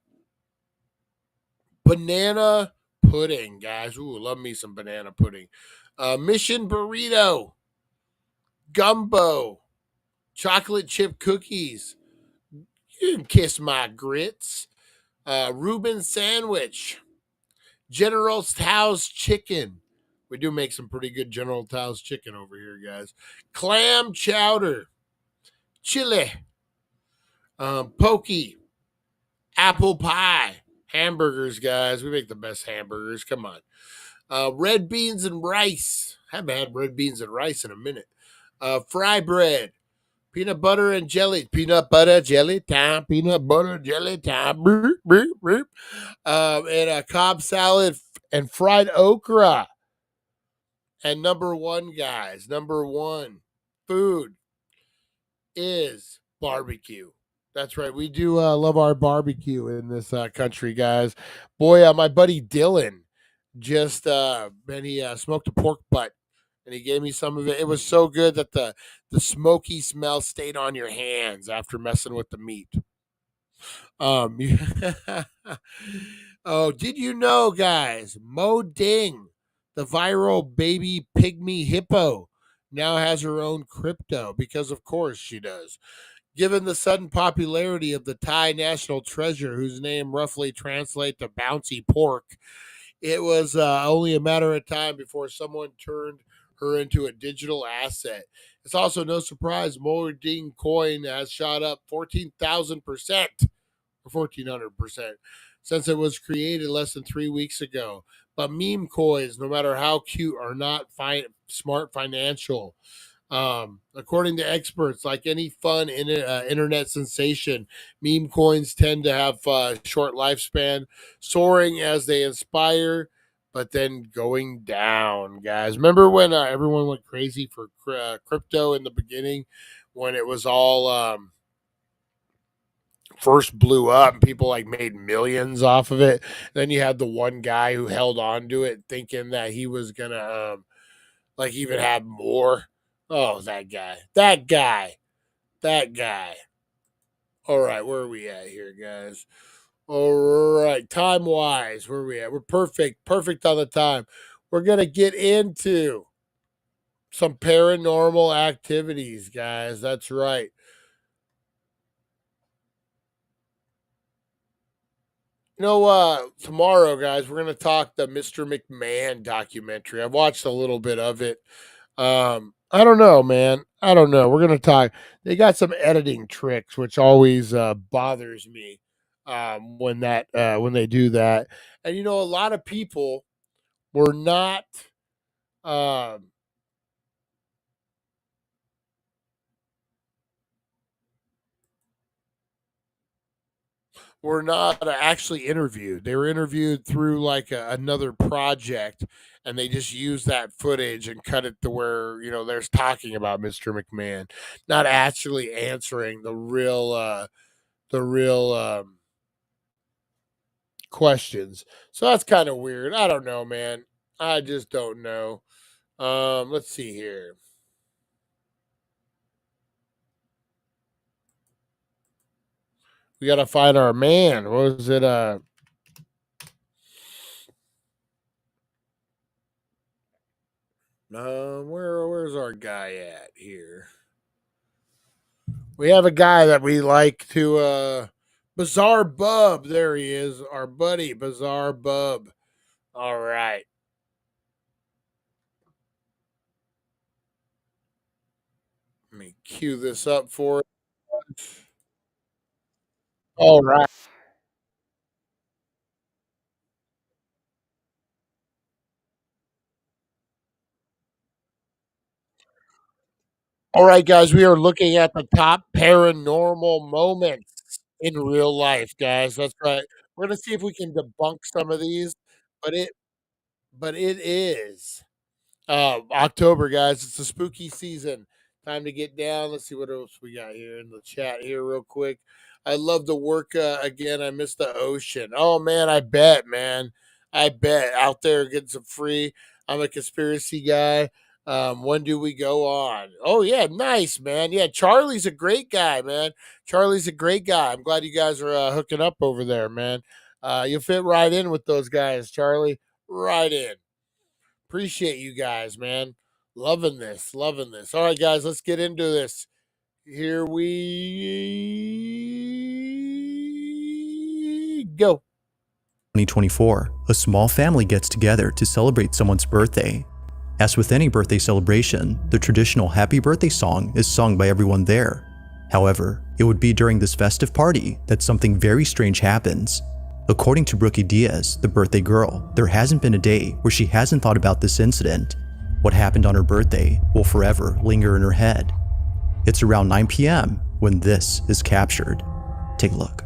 Banana pudding, guys. Ooh, love me some banana pudding. Mission burrito. Gumbo. Chocolate chip cookies. You can kiss my grits. Reuben sandwich. General Tso's chicken. We do make some pretty good General Tso's chicken over here, guys. Clam chowder. Chili. Pokey. Apple pie. Hamburgers, guys. We make the best hamburgers. Come on. Red beans and rice. I haven't had red beans and rice in a minute. Fry bread. Peanut butter and jelly. Peanut butter jelly time. Peanut butter jelly time. Burp, burp, burp. And a Cobb salad and fried okra. And number one, guys, number one food is barbecue. That's right. We do love our barbecue in this country, guys. Boy, my buddy Dylan just and he smoked a pork butt and he gave me some of it. It was so good that the smoky smell stayed on your hands after messing with the meat. Um, oh, did you know, guys? Mo Ding, the viral baby pygmy hippo, now has her own crypto because, of course, she does. Given the sudden popularity of the Thai national treasure, whose name roughly translates to bouncy pork, it was only a matter of time before someone turned her into a digital asset. It's also no surprise Mo Ding coin has shot up 14,000% or 1,400% since it was created less than 3 weeks ago. But meme coins, no matter how cute, are not smart financial. According to experts, like any fun internet sensation, meme coins tend to have short lifespan, soaring as they inspire, but then going down, guys. Remember when everyone went crazy for crypto in the beginning when it was all first blew up and people like made millions off of it? Then you had the one guy who held on to it thinking that he was going to like even have more. Oh, that guy. All right, where are we at here, guys? All right, time wise, where are we at? We're perfect on the time. We're going to get into some paranormal activities, guys. That's right. You know, tomorrow, guys, we're going to talk the Mr. McMahon documentary. I've watched a little bit of it. I don't know, man. I don't know. We're gonna talk. They got some editing tricks, which always bothers me when they do that. And you know, a lot of people were not um, actually interviewed. They were interviewed through like another project, and they just used that footage and cut it to where there's talking about Mr. McMahon, not actually answering the real questions. So that's kind of weird. I don't know, man. I just don't know. Let's see here. We got to find our man. What was it? Where's our guy at here? We have a guy that we like to Bizarre Bub. There he is, our buddy Bizarre Bub. All right. Let me cue this up for it. All right. All right, guys, we are looking at the top paranormal moments in real life, guys. That's right. We're gonna see if we can debunk some of these, but it is October, guys. It's the spooky season. Time to get down. Let's see what else we got here in the chat here, real quick. I love the work again. I miss the ocean. Oh man, I bet, man. I bet out there getting some free. I'm a conspiracy guy. When do we go on? Oh yeah, nice, man. Yeah, Charlie's a great guy, man. Charlie's a great guy. I'm glad you guys are hooking up over there, man. You'll fit right in with those guys, Charlie. Right in. Appreciate you guys, man. Loving this. All right, guys, let's get into this. Here we go. 2024, a small family gets together to celebrate someone's birthday. As with any birthday celebration, the traditional happy birthday song is sung by everyone there. However, it would be during this festive party that something very strange happens. According to Brookie Diaz, the birthday girl, there hasn't been a day where she hasn't thought about this incident. What happened on her birthday will forever linger in her head. It's around 9 p.m. when this is captured. Take a look.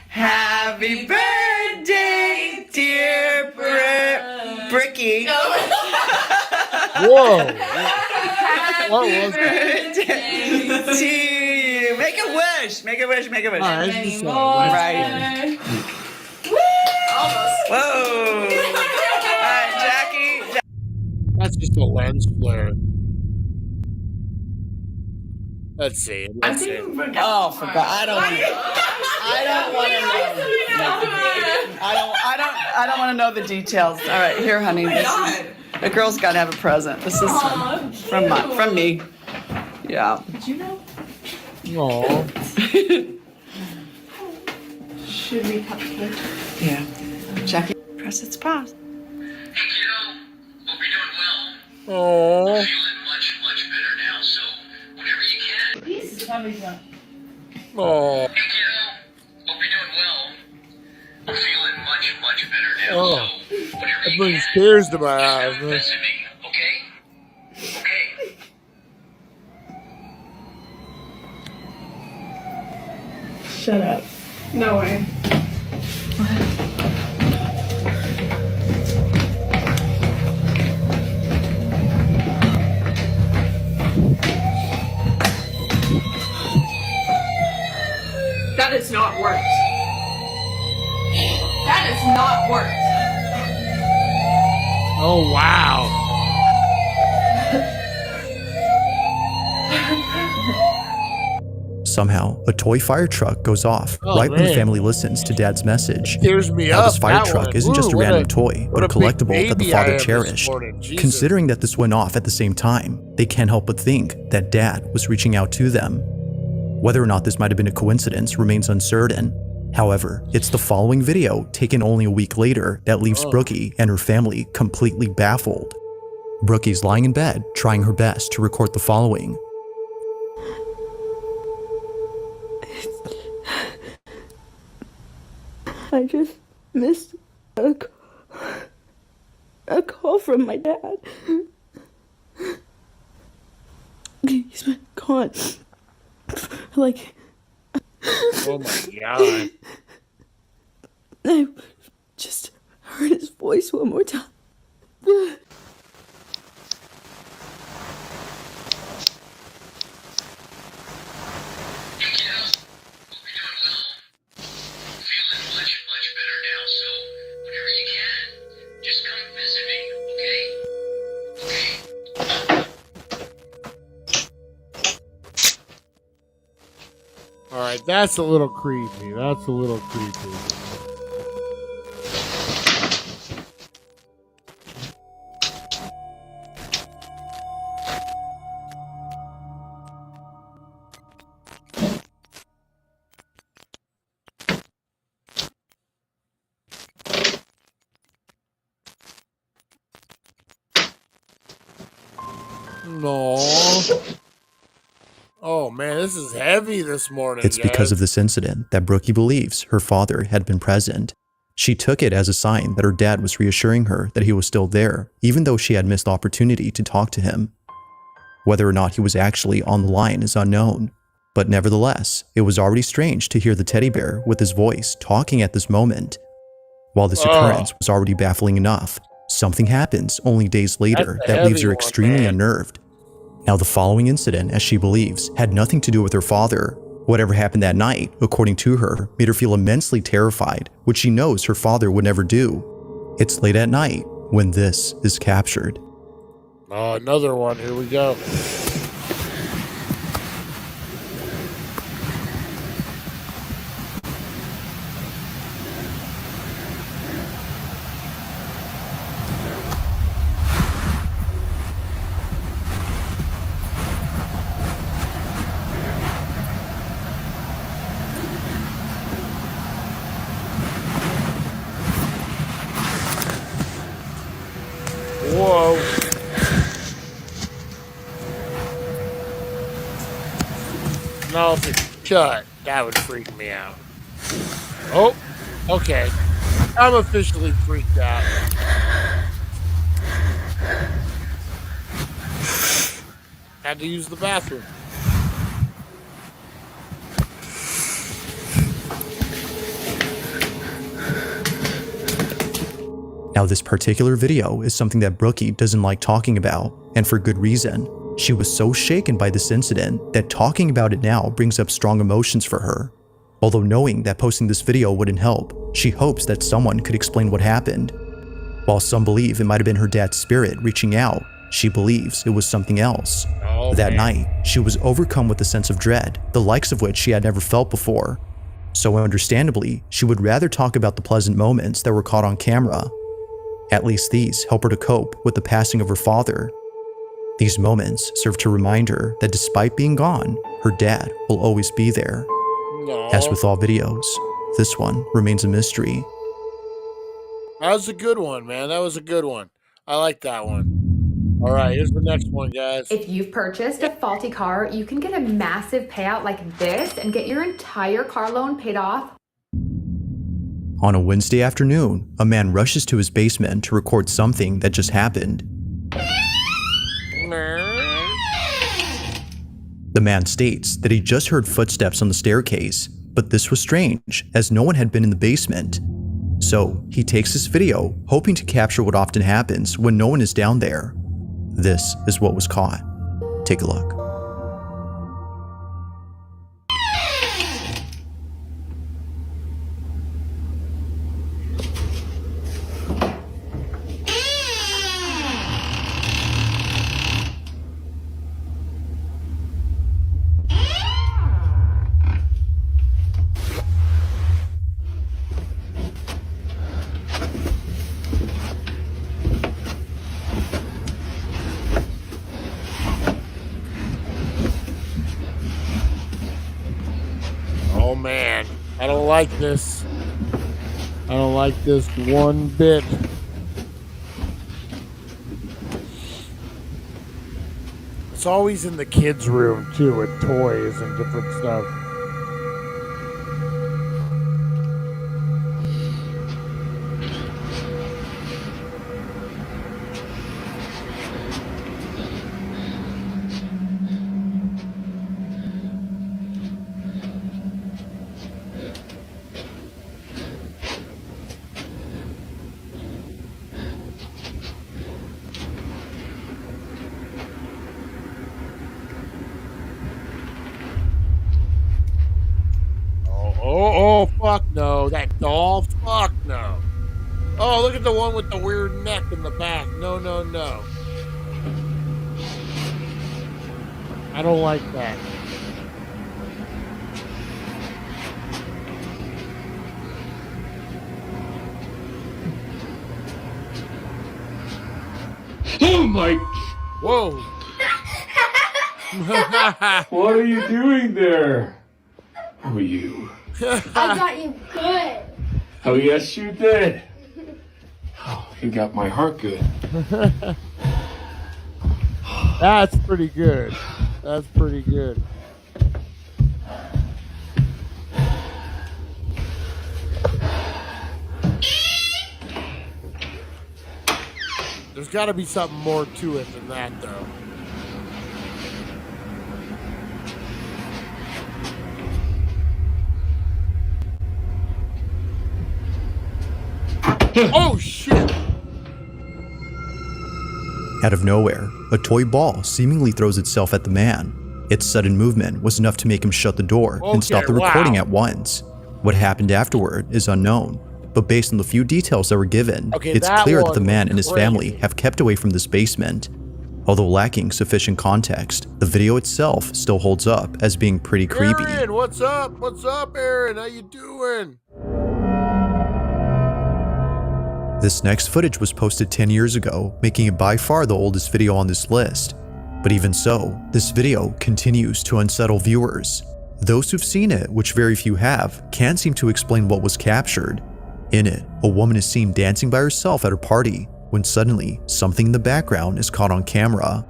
Happy birthday, dear Bricky. Whoa. Happy birthday to you. Make a wish. Make a wish. Make a wish. Many more. Right. Almost. Whoa. All right, Jackie. That's just a lens flare. Let's see. Let's see. Oh, forgot. I don't want to know the details. All right, here, honey. The girl's got to have a present. This is from me. Yeah. Did you know? Aww. Should we cut the cake? Yeah. Jackie, press its pause. Aww. Oh. Oh. That brings tears to my eyes, man. Shut up. No way. That is not worked. That is not worked. Oh, wow. Somehow, a toy fire truck goes off right when the family listens to Dad's message. Tears me Now, up. this fire That truck one. isn't just a Ooh, random toy, but a big collectible that the baby father I am this cherished. morning. Jesus. Considering that this went off at the same time, they can't help but think that Dad was reaching out to them. Whether or not this might have been a coincidence remains uncertain. However, it's the following video, taken only a week later, that leaves Brookie and her family completely baffled. Brookie's lying in bed, trying her best to record the following. I just missed a call from my dad. He's been gone. Like, oh my God. I just heard his voice one more time. All right, that's a little creepy. That's a little creepy. No. Oh man, this is heavy this morning. It's because of this incident that Brookie believes her father had been present. She took it as a sign that her dad was reassuring her that he was still there, even though she had missed the opportunity to talk to him. Whether or not he was actually on the line is unknown, but nevertheless, it was already strange to hear the teddy bear with his voice talking at this moment. While this occurrence was already baffling enough, something happens only days later that leaves her extremely unnerved. Now, the following incident, as she believes, had nothing to do with her father. Whatever happened that night, according to her, made her feel immensely terrified, which she knows her father would never do. It's late at night when this is captured. Oh, another one. Here we go. Whoa. No, if it's shut, that would freak me out. Oh, okay. I'm officially freaked out. Had to use the bathroom. Now, this particular video is something that Brookie doesn't like talking about, and for good reason. She was so shaken by this incident that talking about it now brings up strong emotions for her. Although knowing that posting this video wouldn't help, she hopes that someone could explain what happened. While some believe it might have been her dad's spirit reaching out, she believes it was something else. That night, she was overcome with a sense of dread, the likes of which she had never felt before. So understandably, she would rather talk about the pleasant moments that were caught on camera. At least these help her to cope with the passing of her father. These moments serve to remind her that despite being gone, her dad will always be there. No. As with all videos, this one remains a mystery. That was a good one, man. That was a good one. I like that one. All right, here's the next one, guys. If you've purchased a faulty car, you can get a massive payout like this and get your entire car loan paid off. On a Wednesday afternoon, a man rushes to his basement to record something that just happened. The man states that he just heard footsteps on the staircase, but this was strange as no one had been in the basement. So he takes this video, hoping to capture what often happens when no one is down there. This is what was caught. Take a look. Oh man, I don't like this. I don't like this one bit. It's always in the kids' room too, with toys and different stuff. Oh, fuck no. That doll? Fuck no. Oh, look at the one with the weird neck in the back. No, no, no. I don't like that. Oh my! Whoa! What are you doing there? Who are you? I got you good. Oh yes, you did. Oh, you got my heart good. That's pretty good. That's pretty good. There's got to be something more to it than that, though. Oh, shit! Out of nowhere, a toy ball seemingly throws itself at the man. Its sudden movement was enough to make him shut the door and stop the recording at once. What happened afterward is unknown, but based on the few details that were given, it's clear that the man and his family have kept away from this basement. Although lacking sufficient context, the video itself still holds up as being pretty creepy. Aaron, what's up? What's up, Aaron? How you doing? This next footage was posted 10 years ago, making it by far the oldest video on this list. But even so, this video continues to unsettle viewers. Those who've seen it, which very few have, can't seem to explain what was captured. In it, a woman is seen dancing by herself at her party, when suddenly, something in the background is caught on camera.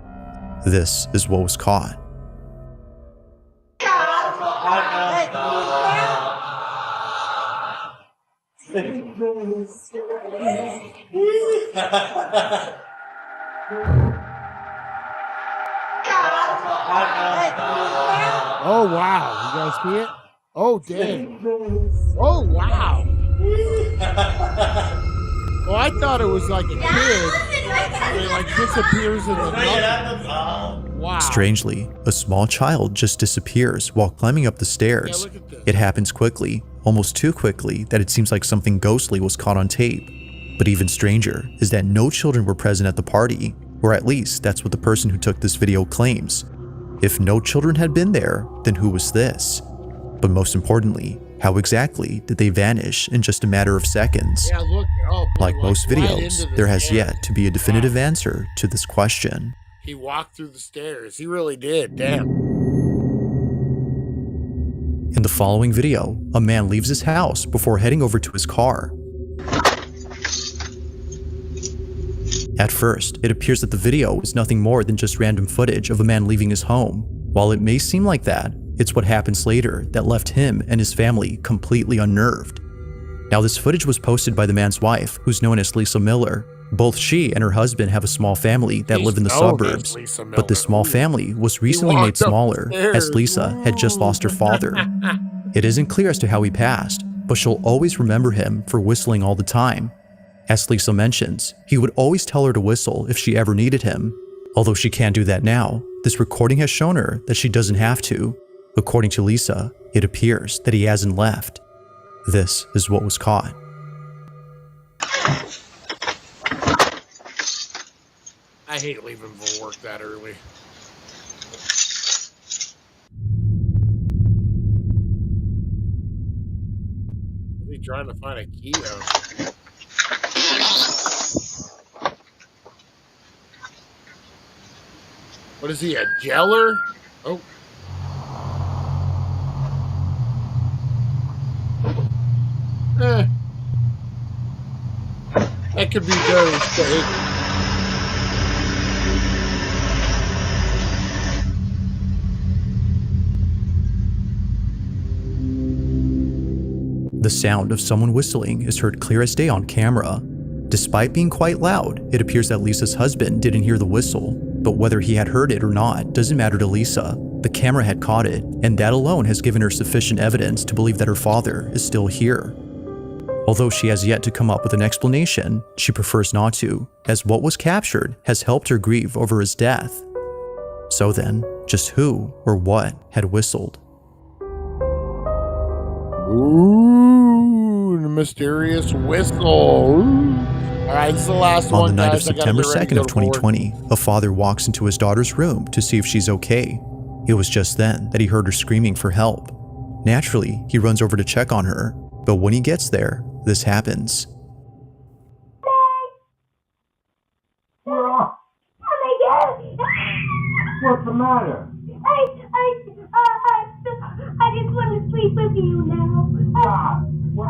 This is what was caught. Oh, wow. You guys see it? Oh, damn. Oh, wow. Oh, I thought it was like a kid. And it like disappears in the nothing. Wow. Strangely, a small child just disappears while climbing up the stairs. Yeah, look at this. It happens quickly, almost too quickly that it seems like something ghostly was caught on tape. But even stranger is that no children were present at the party, or at least that's what the person who took this video claims. If no children had been there, then who was this? But most importantly, how exactly did they vanish in just a matter of seconds? Yeah, look. Oh, Like most right videos, into the there has stairs. yet to be a definitive answer to this question. He walked through the stairs. He really did. Damn. In the following video, a man leaves his house before heading over to his car. At first, it appears that the video is nothing more than just random footage of a man leaving his home. While it may seem like that, it's what happens later that left him and his family completely unnerved. Now, this footage was posted by the man's wife, who's known as Lisa Miller. Both she and her husband have a small family that live in the suburbs, but this small family was recently made smaller as Lisa had just lost her father. It isn't clear as to how he passed, but she'll always remember him for whistling all the time. As Lisa mentions, he would always tell her to whistle if she ever needed him. Although she can't do that now, this recording has shown her that she doesn't have to. According to Lisa, it appears that he hasn't left. This is what was caught. I hate leaving for work that early. Is he trying to find a key though? What is he, a jeller? Oh. That could be very fake. The sound of someone whistling is heard clear as day on camera. Despite being quite loud, it appears that Lisa's husband didn't hear the whistle, but whether he had heard it or not doesn't matter to Lisa. The camera had caught it, and that alone has given her sufficient evidence to believe that her father is still here. Although she has yet to come up with an explanation, she prefers not to, as what was captured has helped her grieve over his death. So then, just who or what had whistled? Ooh, the mysterious whistle. Ooh. All right, this is the last one, On the night of guys. I gotta September get ready to 2nd go of to work. 2020, a father walks into his daughter's room to see if she's okay. It was just then that he heard her screaming for help. Naturally, he runs over to check on her, but when he gets there, this happens. Oh my God! What's the matter? I just want to sleep with you now.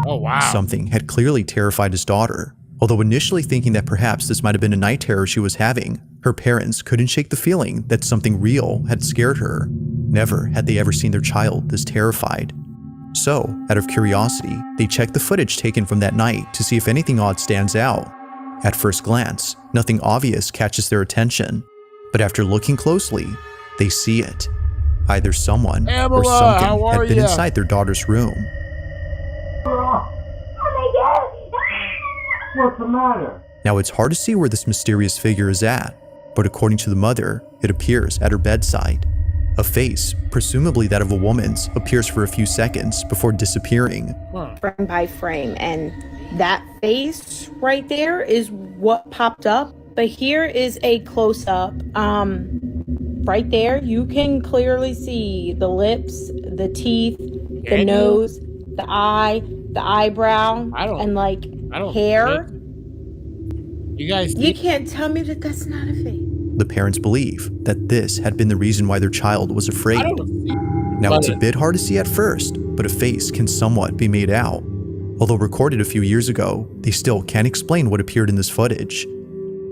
Oh, wow. Something had clearly terrified his daughter. Although initially thinking that perhaps this might have been a night terror she was having, her parents couldn't shake the feeling that something real had scared her. Never had they ever seen their child this terrified. So, out of curiosity, they checked the footage taken from that night to see if anything odd stands out. At first glance, nothing obvious catches their attention, but after looking closely, they see it. Either someone Pamela, or something how are had been ya? inside their daughter's room. Oh my God! What's the matter? Now, it's hard to see where this mysterious figure is at, but according to the mother, it appears at her bedside. A face, presumably that of a woman's, appears for a few seconds before disappearing. Frame by frame, and that face right there is what popped up. But here is a close-up. Right there, you can clearly see the lips, the teeth, the nose, the eye, the eyebrow, and like hair. You guys, you can't tell me that that's not a face. The parents believe that this had been the reason why their child was afraid. Now, it's a bit hard to see at first, but a face can somewhat be made out. Although recorded a few years ago, they still can't explain what appeared in this footage.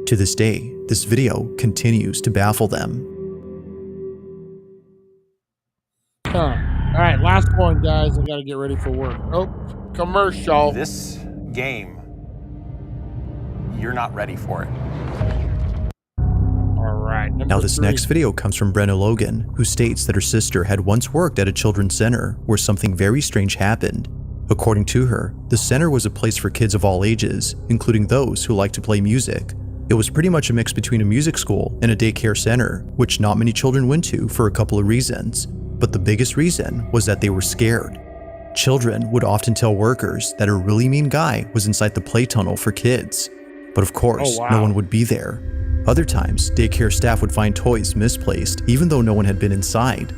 To this day, this video continues to baffle them. All right, last one, guys. I got to get ready for work. Oh, commercial. This game, you're not ready for it. All right, let Now, this next video comes from Brenna Logan, who states that her sister had once worked at a children's center where something very strange happened. According to her, the center was a place for kids of all ages, including those who like to play music. It was pretty much a mix between a music school and a daycare center, which not many children went to for a couple of reasons. But the biggest reason was that they were scared. Children would often tell workers that a really mean guy was inside the play tunnel for kids. But of course, no one would be there. Other times, daycare staff would find toys misplaced even though no one had been inside.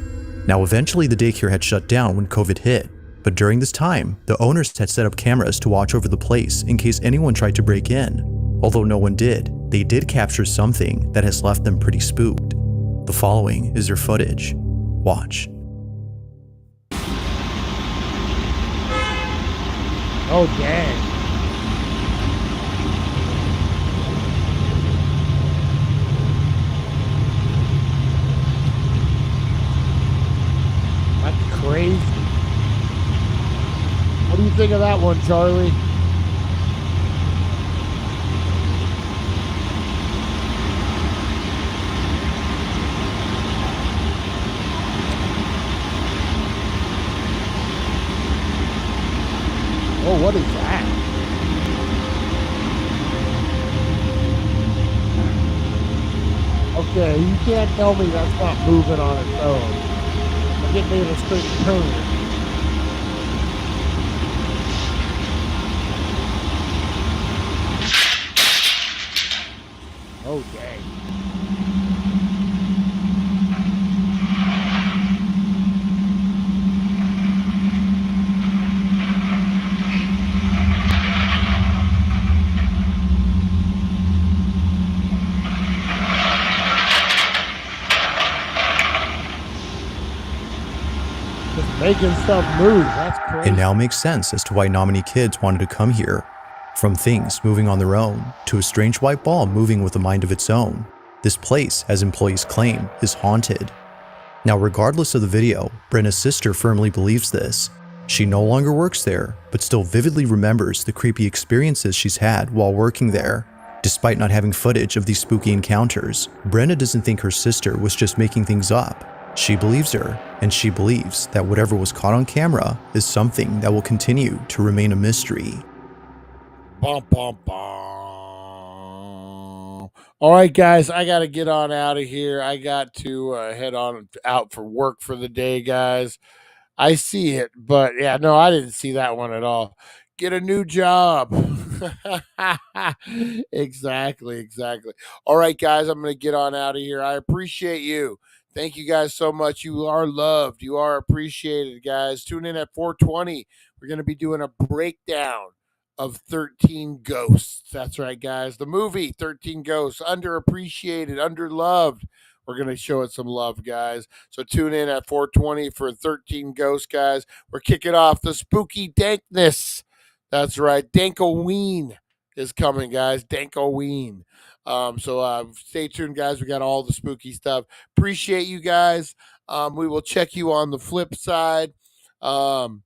Now, eventually the daycare had shut down when COVID hit, but during this time, the owners had set up cameras to watch over the place in case anyone tried to break in. Although no one did, they did capture something that has left them pretty spooked. The following is their footage. Watch. Oh, dang. That's crazy. What do you think of that one, Charlie? Oh, what is that? Okay, you can't tell me that's not moving on its own. Get me in a straight turn. Oh, dang. Making stuff move. That's crazy. It now makes sense as to why not many kids wanted to come here. From things moving on their own to a strange white ball moving with a mind of its own, this place, as employees claim, is haunted. Now, regardless of the video, Brenna's sister firmly believes this. She no longer works there, but still vividly remembers the creepy experiences she's had while working there. Despite not having footage of these spooky encounters, Brenna doesn't think her sister was just making things up. She believes her, and she believes that whatever was caught on camera is something that will continue to remain a mystery. Bum, bum, bum. All right, guys, I got to get on out of here. I got to head on out for work for the day, guys. I see it, but yeah, no, I didn't see that one at all. Get a new job. Exactly. All right, guys, I'm going to get on out of here. I appreciate you. Thank you guys so much. You are loved. You are appreciated, guys. Tune in at 4:20. We're going to be doing a breakdown of 13 Ghosts. That's right, guys. The movie 13 Ghosts, underappreciated, underloved. We're going to show it some love, guys. So tune in at 4:20 for 13 Ghosts, guys. We're kicking off the spooky dankness. That's right. Dankoween is coming, guys. Dankoween. So stay tuned, guys. We got all the spooky stuff. Appreciate you guys. We will check you on the flip side. Look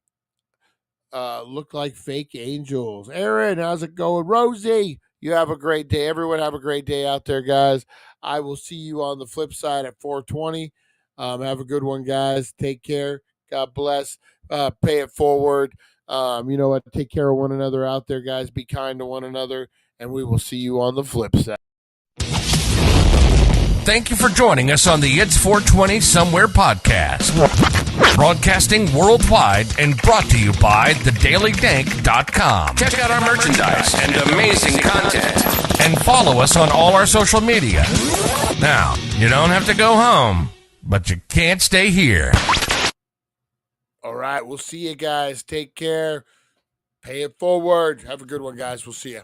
like fake angels. Aaron, how's it going? Rosie, you have a great day. Everyone have a great day out there, guys. I will see you on the flip side at 4:20. Have a good one, guys. Take care. God bless. Pay it forward. You know what? Take care of one another out there, guys. Be kind to one another, and we will see you on the flip side. Thank you for joining us on the It's 420 Somewhere podcast. Broadcasting worldwide and brought to you by thedailydank.com. Check out our merchandise and amazing content. And follow us on all our social media. Now, you don't have to go home, but you can't stay here. All right, we'll see you guys. Take care. Pay it forward. Have a good one, guys. We'll see you.